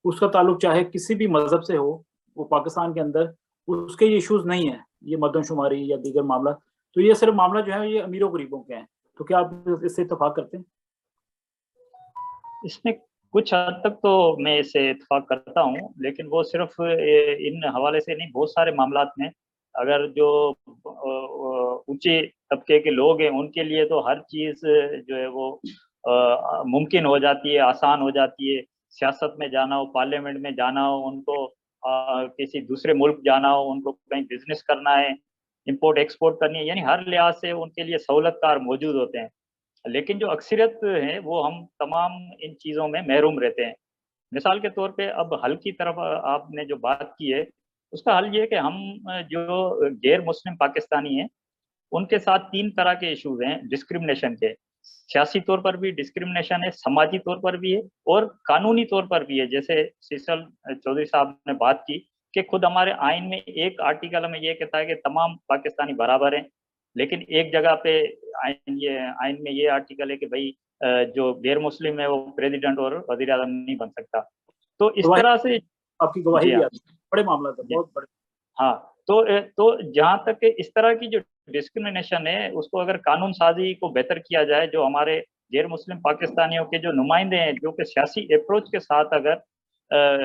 उसका ताल्लुक चाहे किसी भी मजहब से हो, वो पाकिस्तान के अंदर उसके ये इश्यूज नहीं है, ये मर्दमशुमारी या दीगर मामला, तो ये सिर्फ मामला जो है ये अमीरों गरीबों के हैं। तो क्या आप इससे इत्तेफाक करते हैं? इसमें कुछ हद तक तो मैं इससे इत्तेफाक करता हूँ, लेकिन वो सिर्फ इन हवाले से नहीं, बहुत सारे मामलात में अगर जो ऊंचे तबके के लोग हैं उनके लिए तो हर चीज़ जो है वो मुमकिन हो जाती है, आसान हो जाती है। सियासत में जाना हो, पार्लियामेंट में जाना हो, उनको किसी दूसरे मुल्क जाना हो, उनको कहीं बिजनेस करना है, इंपोर्ट एक्सपोर्ट करनी है, यानी हर लिहाज से उनके लिए सहूलतकार मौजूद होते हैं। लेकिन जो अक्सरियत है वो हम तमाम इन चीज़ों में महरूम रहते हैं। मिसाल के तौर पे अब हल की तरफ आपने जो बात की है, उसका हल ये है कि हम जो गैर मुस्लिम पाकिस्तानी हैं उनके साथ 3 तरह के इश्यूज हैं डिस्क्रिमिनेशन के। सियासी तौर पर भी डिस्क्रिमिनेशन है, समाजी तौर पर भी है और कानूनी तौर पर भी है। जैसे सीसल चौधरी साहब ने बात की कि खुद हमारे आइन में एक आर्टिकल में ये कहता है कि तमाम पाकिस्तानी बराबर हैं, लेकिन एक जगह पे आइन में ये आर्टिकल है कि भाई जो गैर मुस्लिम है वो प्रेसिडेंट और वजीर आज़म नहीं बन सकता। तो इस तरह से आपकी गवाही भी बड़े मामला था, बहुत बड़े। हाँ, तो जहाँ तक इस तरह की जो डिस्क्रिमिनेशन है उसको अगर कानून साजी को बेहतर किया जाए, जो हमारे गैर मुस्लिम पाकिस्तानियों के जो नुमाइंदे हैं जो कि सियासी अप्रोच के साथ अगर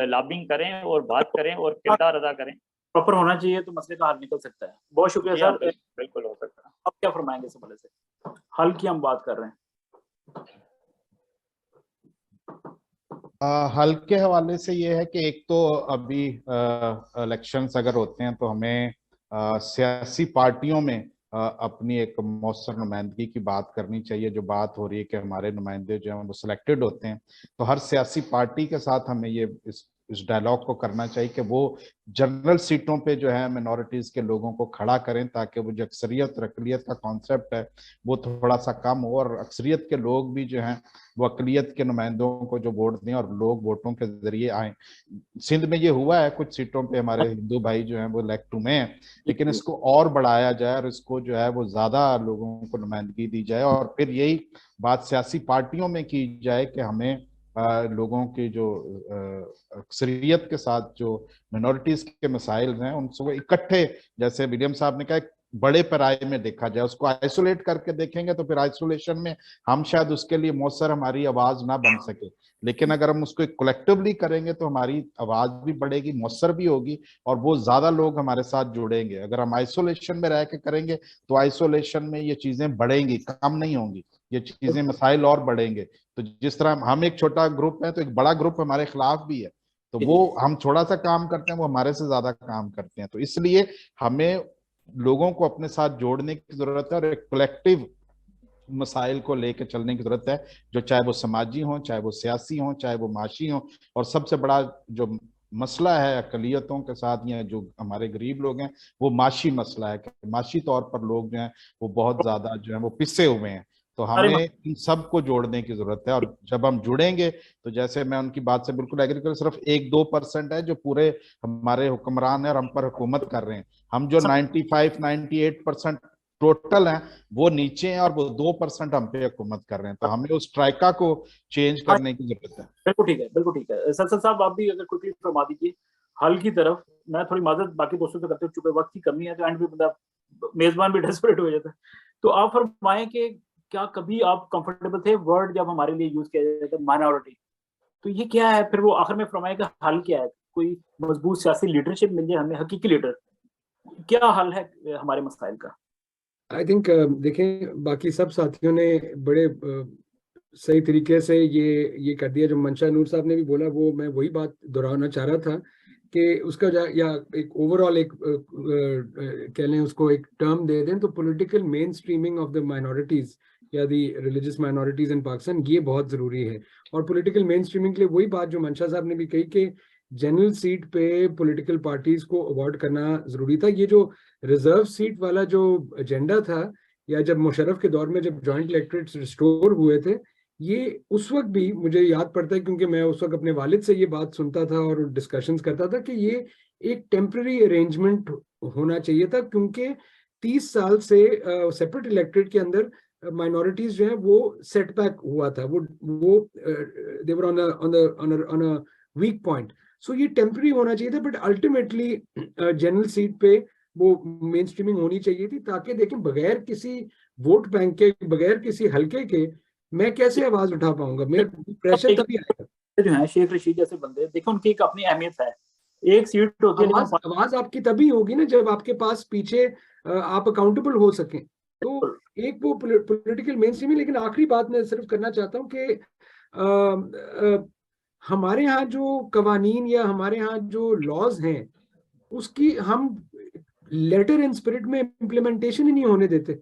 लॉबिंग करें और बात करें और किरदार अदा करें, प्रॉपर होना चाहिए, तो मसले का हल निकल सकता है। बहुत शुक्रिया सर, बिल्कुल हो सकता है। अब क्या फरमाएंगे इस हवाले से? हल की हम बात कर रहे हैं, हल के हवाले से ये है कि एक तो अभी इलेक्शंस अगर होते हैं तो हमें सियासी पार्टियों में अपनी एक मौसर नुमाइंदगी की बात करनी चाहिए। जो बात हो रही है कि हमारे नुमाइंदे जो हैं वो सिलेक्टेड होते हैं, तो हर सियासी पार्टी के साथ हमें ये इस डायलॉग को करना चाहिए कि वो जनरल सीटों पे जो है मिनॉरिटीज के लोगों को खड़ा करें, ताकि वो जो अक्सरियत और अकलियत का कॉन्सेप्ट है वो थोड़ा सा कम हो और अक्सरियत के लोग भी जो हैं वो अकलियत के नुमाइंदों को जो वोट दें और लोग वोटों के जरिए आए। सिंध में ये हुआ है, कुछ सीटों पे हमारे हिंदू भाई जो हैं वो इलेक्ट हुए हैं, लेकिन इसको और बढ़ाया जाए और इसको जो है वो ज्यादा लोगों को नुमाइंदगी दी जाए। और फिर यही बात सियासी पार्टियों में की जाए कि हमें लोगों की जो अक्सरियत के साथ जो मिनॉरिटीज के मसाइल हैं उनको इकट्ठे, जैसे विलियम साहब ने कहा, बड़े पैमाने में देखा जाए। उसको आइसोलेट करके देखेंगे तो फिर आइसोलेशन में हम शायद उसके लिए मौसर हमारी आवाज ना बन सके, लेकिन अगर हम उसको कलेक्टिवली करेंगे तो हमारी आवाज भी बढ़ेगी, मौसर भी होगी, और वो ज्यादा लोग हमारे साथ जुड़ेंगे। अगर हम आइसोलेशन में रह के करेंगे तो आइसोलेशन में ये चीजें बढ़ेंगी, कम नहीं होंगी, ये चीजें मसाइल और बढ़ेंगे। तो जिस तरह हम एक छोटा ग्रुप है तो एक बड़ा ग्रुप हमारे खिलाफ भी है, तो वो हम थोड़ा सा काम करते हैं, वो हमारे से ज्यादा काम करते हैं। तो इसलिए हमें लोगों को अपने साथ जोड़ने की जरूरत है और एक कलेक्टिव मसाइल को लेकर चलने की जरूरत है, जो चाहे वो समाजी हो, चाहे वो सियासी हो, चाहे वो माशी हो। और सबसे बड़ा जो मसला है अकलियतों के साथ या जो हमारे गरीब लोग हैं, वो माशी मसला है। माशी तौर पर लोग जो हैं वो बहुत ज्यादा जो है वो पिसे हुए हैं। तो हमें इन सब को जोड़ने की जरूरत है, और जब हम जुड़ेंगे तो जैसे मैं उनकी बात से बिल्कुल एग्री कर, सिर्फ 1-2% है जो पूरे हमारे हुक्मरान है और हम पर हुकूमत कर रहे हैं। हम जो 95-98% टोटल है वो नीचे हैं और वो 2% हम पे हुकूमत कर रहे हैं। तो हमें उस ट्राइका को चेंज करने की जरूरत है। बिल्कुल ठीक है, बिल्कुल ठीक है। सर साहब आप भी अगर क्विकली फरमा दीजिए हल की तरफ। मैं थोड़ी माजरत बाकी दोस्तों से करते हुए, चूंकि वक्त की कमी है तो एंड भी बंदा मेजबान भी डेस्परेट हो जाता है। तो आप फरमाएं कि क्या कभी आप कंफर्टेबल थे वर्ड जब हमारे लिए यूज किया जाता है माइनॉरिटी, तो ये क्या है? फिर वो आखिर में फरमाएं कि हल क्या है? कोई मजबूत सियासी लीडरशिप मिल जाए हमें, हकीकी लीडर, क्या हल है हमारे मसाइल का? आई थिंक देखें, बाकी सब साथियों ने बड़े सही तरीके से ये कर दिया। जो मंशा नूर साहब ने भी बोला, वो मैं वही बात दोहराना चाह रहा था कि उसका या एक ओवरऑल एक कह लें, उसको एक टर्म दे दें तो political main streaming of the minorities या दी रिलीजियस माइनॉरिटीज इन पाकिस्तान, ये बहुत जरूरी है। और पॉलिटिकल मेन स्ट्रीमिंग के लिए वही बात जो मंशा साहब ने भी कही कि जनरल सीट पे पॉलिटिकल पार्टीज को अवॉर्ड करना जरूरी था। ये जो रिजर्व सीट वाला जो एजेंडा था, या जब मुशर्रफ के दौर में जब जॉइंट इलेक्टोरेट्स रिस्टोर हुए थे, ये उस वक्त भी मुझे याद पड़ता है क्योंकि मैं उस वक्त अपने वालिद से ये बात सुनता था और डिस्कशंस करता था कि ये एक टेम्पररी अरेंजमेंट होना चाहिए था, क्योंकि 30 साल से सेपरेट इलेक्टोरेट के अंदर माइनॉरिटीज जो है वो सेटबैक हुआ था, वो they were on a weak point. So ये टेम्पररी होना चाहिए था, बट अल्टीमेटली जनरल सीट पे वो मेन स्ट्रीमिंग होनी चाहिए थी, ताकि देखें बगैर किसी वोट बैंक के, बगैर किसी हल्के के मैं कैसे आवाज उठा पाऊंगा? मेरा प्रेशर तभी आएगा। जो है शेख रशीद जैसे बंदे, देखो उनकी एक अपनी अहमियत है। एक सीट होती है, आवाज आपकी तभी होगी ना जब आपके पास पीछे आप अकाउंटेबल हो सकें। तो एक वो पॉलिटिकल मेन स्ट्रीमिंग। लेकिन आखिरी बात मैं सिर्फ करना चाहता हूँ कि हमारे यहाँ जो कवानीन या हमारे यहाँ जो लॉज हैं, उसकी हम लेटर इन स्पिरिट में इम्प्लीमेंटेशन ही नहीं होने देते,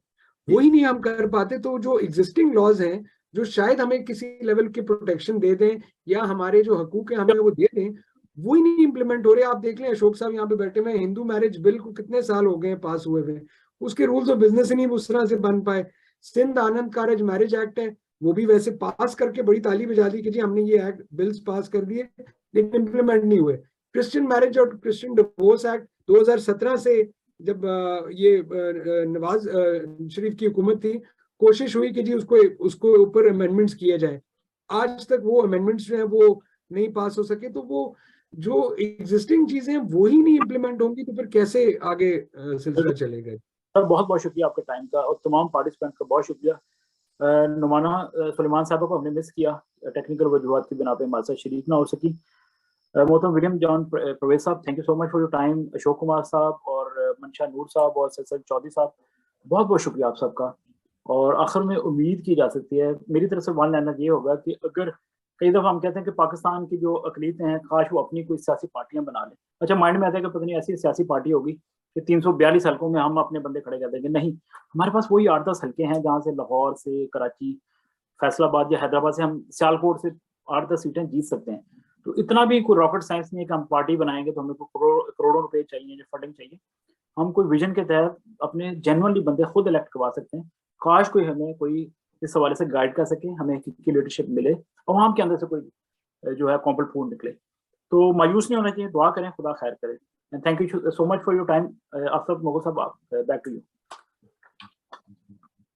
वही नहीं हम कर पाते। तो जो एग्जिस्टिंग लॉज हैं, जो शायद हमें किसी लेवल की प्रोटेक्शन दे दें या हमारे जो हकूक है हमें वो दे दें, वो ही नहीं इम्प्लीमेंट हो रहे। आप देख लें, अशोक साहब यहाँ पे बैठे हुए, हिंदू मैरिज बिल को कितने साल हो गए पास हुए हुए, उसके रूल्स ऑफ बिजनेस ही नहीं उस तरह से बन पाए। सिंध आनंद कारज मैरिज एक्ट है, वो भी वैसे पास करके बड़ी ताली बजा दी कि जी हमने ये एक्ट बिल्स पास कर दिए, लेकिन इम्प्लीमेंट नहीं हुए। क्रिश्चियन मैरिज और क्रिश्चियन डिवोर्स एक्ट 2017 से जब ये नवाज शरीफ की हुकूमत थी, कोशिश हुई कि जी उसको ऊपर अमेंडमेंट्स किए जाए, आज तक वो अमेंडमेंट्स जो है वो नहीं पास हो सके। तो वो जो एग्जिस्टिंग चीजें वो ही नहीं इम्प्लीमेंट होंगी तो फिर कैसे आगे सिलसिला चलेगा? सर बहुत बहुत शुक्रिया आपके टाइम का, और तमाम पार्टिसिपेंट का बहुत शुक्रिया। नुमाना सुलेमान साहब को हमने मिस किया, टेक्निकल वजूहात की बिना पे हमारे साथ शरीक ना हो सकी। मोहतरम विलियम जॉन परवेज साहब, thank you so much for your time. Ashok Kumar साहब और मंशा नूर साहब और सैयद चौधरी साहब, बहुत बहुत शुक्रिया आप सबका। और आखिर में उम्मीद की जा सकती है, मेरी तरफ से वन लाइनर ये होगा कि अगर कई दफ़ा हम कहते हैं कि पाकिस्तान की जो अकलीतें हैं, काश वो अपनी कोई सियासी पार्टियां बना लें। अच्छा, माइंड में आता है कि पता नहीं ऐसी सियासी पार्टी होगी कि 342 हल्कों में हम अपने बंदे खड़े कर देंगे। नहीं, हमारे पास वही 8-10 हल्के हैं जहाँ से लाहौर से, कराची, फैसलाबाद या हैदराबाद से, हम सियालकोट से 8-10 सीटें जीत सकते हैं। तो इतना भी कोई रॉकेट साइंस नहीं है कि हम पार्टी बनाएंगे तो हमें करोड़ों रुपए चाहिए, जो फंडिंग चाहिए। हम कोई विजन के तहत अपने जेन्युइनली बंदे खुद इलेक्ट करवा सकते हैं। काश कोई हमें कोई इस हवाले से गाइड कर सके, हमें की लीडरशिप मिले और वहाँ के अंदर से कोई जो है कॉम्पल फूड निकले। तो मायूस नहीं होना चाहिए, दुआ करें, खुदा खैर करे। And thank you so much for your time. Aftab Mughal साहब, back to you.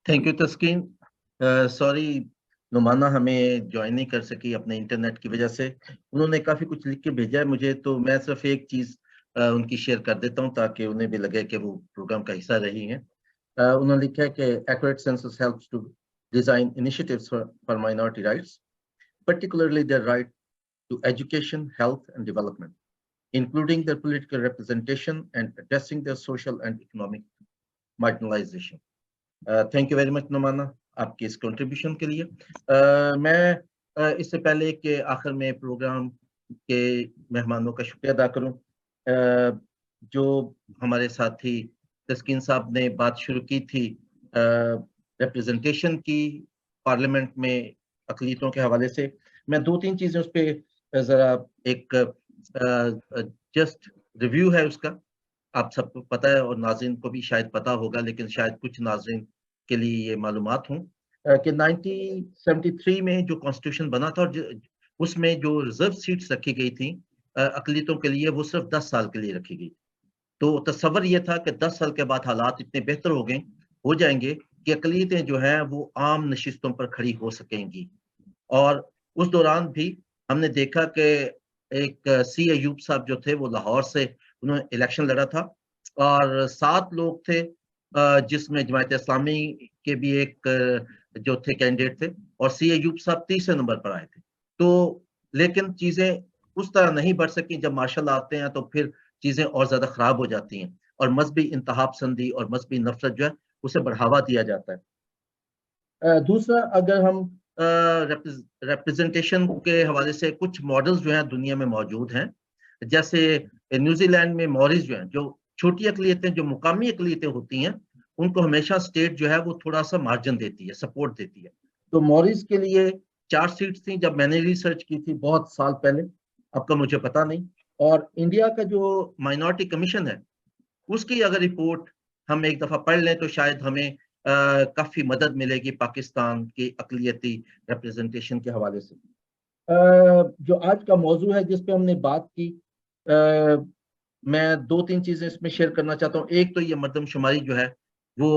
Thank you Taskeen. Sorry Numana हमें ज्वाइन नहीं कर सकी अपने इंटरनेट की वजह से। उन्होंने काफ़ी कुछ लिख के भेजा है मुझे, तो मैं सिर्फ एक चीज़ उनकी शेयर कर देता हूँ ताकि उन्हें भी लगे कि वो प्रोग्राम का हिस्सा रही हैं। उन्होंने लिखा है कि accurate census helps to design initiatives for minority rights, particularly their right to education, health, and development, including their political representation and addressing their social and economic marginalization. Thank you very much, Nomana, आपके इस contribution के लिए। मैं इससे पहले कि आखिर में प्रोग्राम के मेहमानों का शुक्रिया अदा करूं, जो हमारे साथी तस्कीन साहब ने बात शुरू की थी रिप्रेजेंटेशन की पार्लियामेंट में अक़लियतों के हवाले से, मैं 2-3 चीज़ें उस पर ज़रा एक जस्ट रिव्यू है उसका, आप सबको पता है और नाज़रीन को भी शायद पता होगा, लेकिन शायद कुछ नाज़रीन के लिए ये मालूमात हों कि 1973 में जो कॉन्स्टिट्यूशन बना था और उसमें जो रिजर्व सीट्स रखी गई थी अक़लियतों के लिए, वो सिर्फ 10 साल के लिए रखी गई। तो तसव्वुर ये था कि 10 साल के बाद हालात इतने बेहतर हो जाएंगे कि अक़लियतें जो हैं वो आम नशिस्तों पर खड़ी हो सकेंगी। और उस दौरान भी हमने देखा कि एक सी अयूब साहब जो थे वो लाहौर से उन्होंने इलेक्शन लड़ा था और 7 लोग थे जिसमें जमात इस्लामी के भी एक जो थे कैंडिडेट थे और सी अयूब साहब तीसरे नंबर पर आए थे। तो लेकिन चीज़ें उस तरह नहीं बढ़ सकी, जब मार्शल आते हैं तो फिर चीज़ें और ज़्यादा ख़राब हो जाती हैं और मज़हबी इंतहापसंदी और मज़हबी नफ़रत जो है उसे बढ़ावा दिया जाता है। दूसरा, अगर हम रिप्रेजेंटेशन के हवाले से कुछ मॉडल्स जो हैं दुनिया में मौजूद हैं, जैसे न्यूजीलैंड में मॉरिस जो हैं, जो छोटी अक़लियतें, जो मुकामी अक़लियतें होती हैं, उनको हमेशा स्टेट जो है वो थोड़ा-सा मार्जिन देती है, सपोर्ट देती है। तो मॉरिस के लिए 4 सीट्स थी जब मैंने रिसर्च की थी बहुत साल पहले, अब का मुझे पता नहीं। और इंडिया का जो माइनॉरिटी कमीशन है, उसकी अगर रिपोर्ट हम एक दफ़ा पढ़ लें तो शायद हमें काफ़ी मदद मिलेगी पाकिस्तान की अक़लियती रिप्रेजेंटेशन के हवाले से। जो आज का मौजू है जिस पे हमने बात की, मैं 2-3 चीज़ें इसमें शेयर करना चाहता हूँ। एक तो ये मर्दमशुमारी जो है वो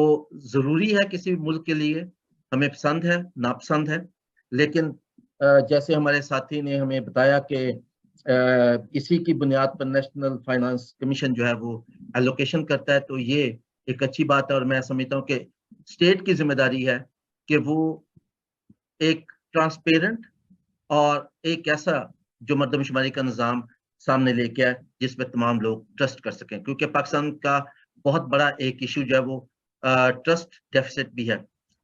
ज़रूरी है किसी भी मुल्क के लिए, हमें पसंद है, नापसंद है, लेकिन जैसे हमारे साथी ने हमें बताया कि इसी की बुनियाद पर नेशनल फाइनेंस कमीशन जो है वो एलोकेशन करता है, तो ये एक अच्छी बात है और मैं समझता हूँ कि स्टेट की जिम्मेदारी है कि वो एक ट्रांसपेरेंट और एक ऐसा जो मर्दमशुमारी का निज़ाम सामने लेके आए जिसमें तमाम लोग ट्रस्ट कर सकें, क्योंकि पाकिस्तान का बहुत बड़ा एक इशू जो है वो ट्रस्ट डेफिसिट भी है,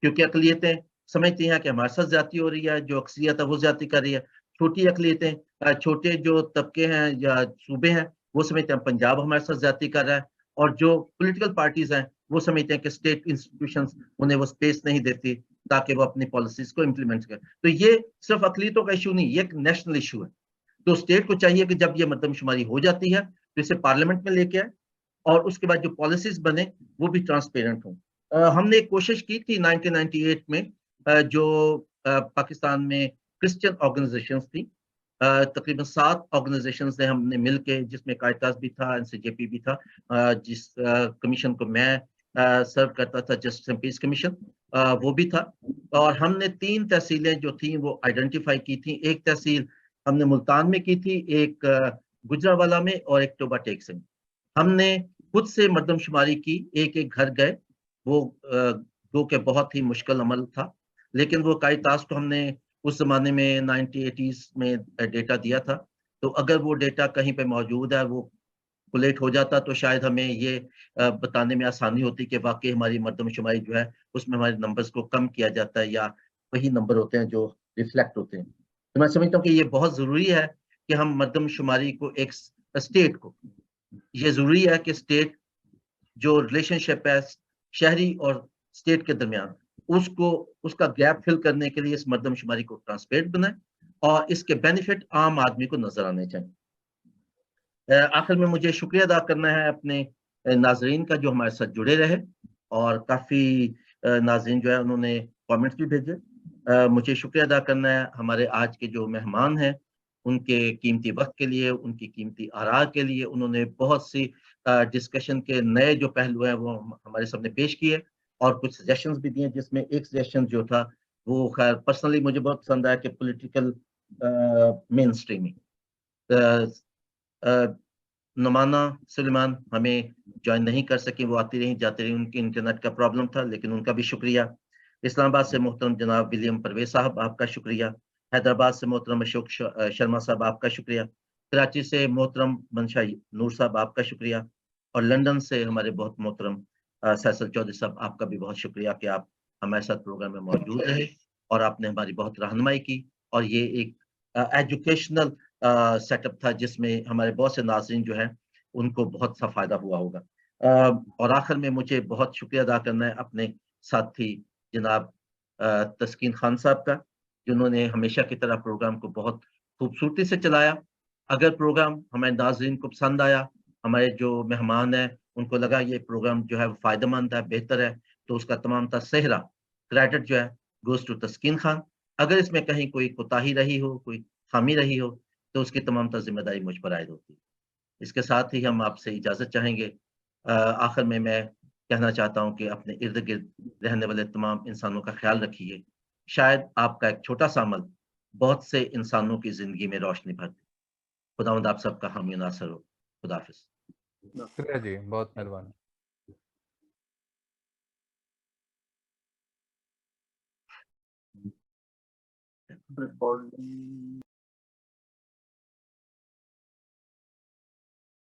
क्योंकि अक़लियतें समझती हैं कि हमारे साथ ज़्यादती हो रही है, जो अक्सरियत है वो ज़्यादती कर रही है। छोटी अक़लियतें, छोटे जो तबके हैं या सूबे हैं, वो समझते हैं पंजाब हमारे साथ ज़्यादती कर रहा है, और जो पॉलिटिकल पार्टीज़ हैं वो समझते हैं कि स्टेट इंस्टीट्यूशंस उन्हें वो स्पेस नहीं देती ताकि वो अपनी पॉलिसीज़ को इम्प्लीमेंट करें। तो ये सिर्फ अक़लियतों का इशू नहीं, ये एक नेशनल इशू है। तो स्टेट को चाहिए कि जब ये मर्दमशुमारी हो जाती है तो इसे पार्लियामेंट में लेके आए और उसके बाद जो पॉलिसीज़ बने वो भी ट्रांसपेरेंट हों। हमने एक कोशिश की थी 1998 में, जो पाकिस्तान में क्रिश्चियन ऑर्गेनाइजेशंस थी, तकरीबन 7 ऑर्गेनाइजेशंस ने हमने मिलके, जिसमें कायतास भी था, एनसीजेपी भी था, जिस कमीशन को मैं सर्व करता था, जस्टिस एंड पीस कमीशन, वो भी था। और हमने 3 तहसीलें जो थी वो आइडेंटिफाई की थी। एक तहसील हमने मुल्तान में की थी, एक गुजरांवाला में और एक टोबा टेक से। हमने खुद से मर्दमशुमारी की, एक-एक घर गए, वो जो कि बहुत ही मुश्किल अमल था, लेकिन वो कायतास को हमने उस ज़माने में 1980s में डेटा दिया था। तो अगर वो डेटा कहीं पे मौजूद है, वो कोलेट हो जाता, तो शायद हमें ये बताने में आसानी होती कि वाक़ई हमारी मर्दमशुमारी जो है उसमें हमारे नंबर्स को कम किया जाता है या वही नंबर होते हैं जो रिफ्लेक्ट होते हैं। तो मैं समझता हूँ कि ये बहुत ज़रूरी है कि हम मर्दमशुमारी को एक स्टेट को, ये ज़रूरी है कि स्टेट जो रिलेशनशिप है शहरी और स्टेट के दरमियान, उसको, उसका गैप फिल करने के लिए इस मर्दमशुमारी को ट्रांसपेरेंट बनाएं और इसके बेनिफिट आम आदमी को नजर आने चाहिए। आखिर में मुझे शुक्रिया अदा करना है अपने नाजरीन का जो हमारे साथ जुड़े रहे, और काफ़ी नाजरीन जो है उन्होंने कमेंट्स भी भेजे। मुझे शुक्रिया अदा करना है हमारे आज के जो मेहमान हैं, उनके कीमती वक्त के लिए, उनकी कीमती आरा के लिए। उन्होंने बहुत सी डिस्कशन के नए जो पहलू हैं वो हमारे सामने पेश किए और कुछ सजेशंस भी दिए, जिसमें एक सजेशन जो था वो खैर पर्सनली मुझे बहुत पसंद आया कि पॉलिटिकल मेन स्ट्रीमिंग। नुमाना सुलेमान हमें ज्वाइन नहीं कर सकी, वो आती रही जाती रही, उनकी इंटरनेट का प्रॉब्लम था, लेकिन उनका भी शुक्रिया। इस्लामाबाद से मोहतरम जनाब विलियम परवेज साहब, आपका शुक्रिया। हैदराबाद से मोहतरम अशोक शर्मा साहब, आपका शुक्रिया। कराची से मोहतरम मनशा नूर साहब, आपका शुक्रिया। और लंदन से हमारे बहुत मोहतरम फैसल चौधरी साहब, आपका भी बहुत शुक्रिया कि आप हमारे साथ प्रोग्राम में मौजूद रहे और आपने हमारी बहुत रहनुमाई की। और ये एक एजुकेशनल सेटअप था जिसमें हमारे बहुत से नाज़रीन जो हैं उनको बहुत सा फ़ायदा हुआ होगा। और आखिर में मुझे बहुत शुक्रिया अदा करना है अपने साथी जनाब तस्कीन खान साहब का, जिन्होंने हमेशा की तरह प्रोग्राम को बहुत खूबसूरती से चलाया। अगर प्रोग्राम हमारे नाज़रीन को पसंद आया, हमारे जो मेहमान हैं उनको लगा ये प्रोग्राम जो है वो फ़ायदेमंद है, बेहतर है, तो उसका तमाम तर सेहरा क्रेडिट जो है गोज़ टू तस्कीन खान। अगर इसमें कहीं कोई कोताही रही हो, कोई खामी रही हो, तो उसकी तमाम तर ज़िम्मेदारी मुझ पर आयद होती है। इसके साथ ही हम आपसे इजाज़त चाहेंगे। आखिर में मैं कहना चाहता हूँ कि अपने इर्द-गिर्द रहने वाले तमाम इंसानों का ख़्याल रखिए। शायद आपका एक छोटा-सा अमल बहुत से इंसानों की ज़िंदगी में रोशनी भर दे। खुदावंद आप सबका हामी और नासर हो। खुदा हाफ़िज़। शुक्रिया जी, बहुत मेहरबानी। recording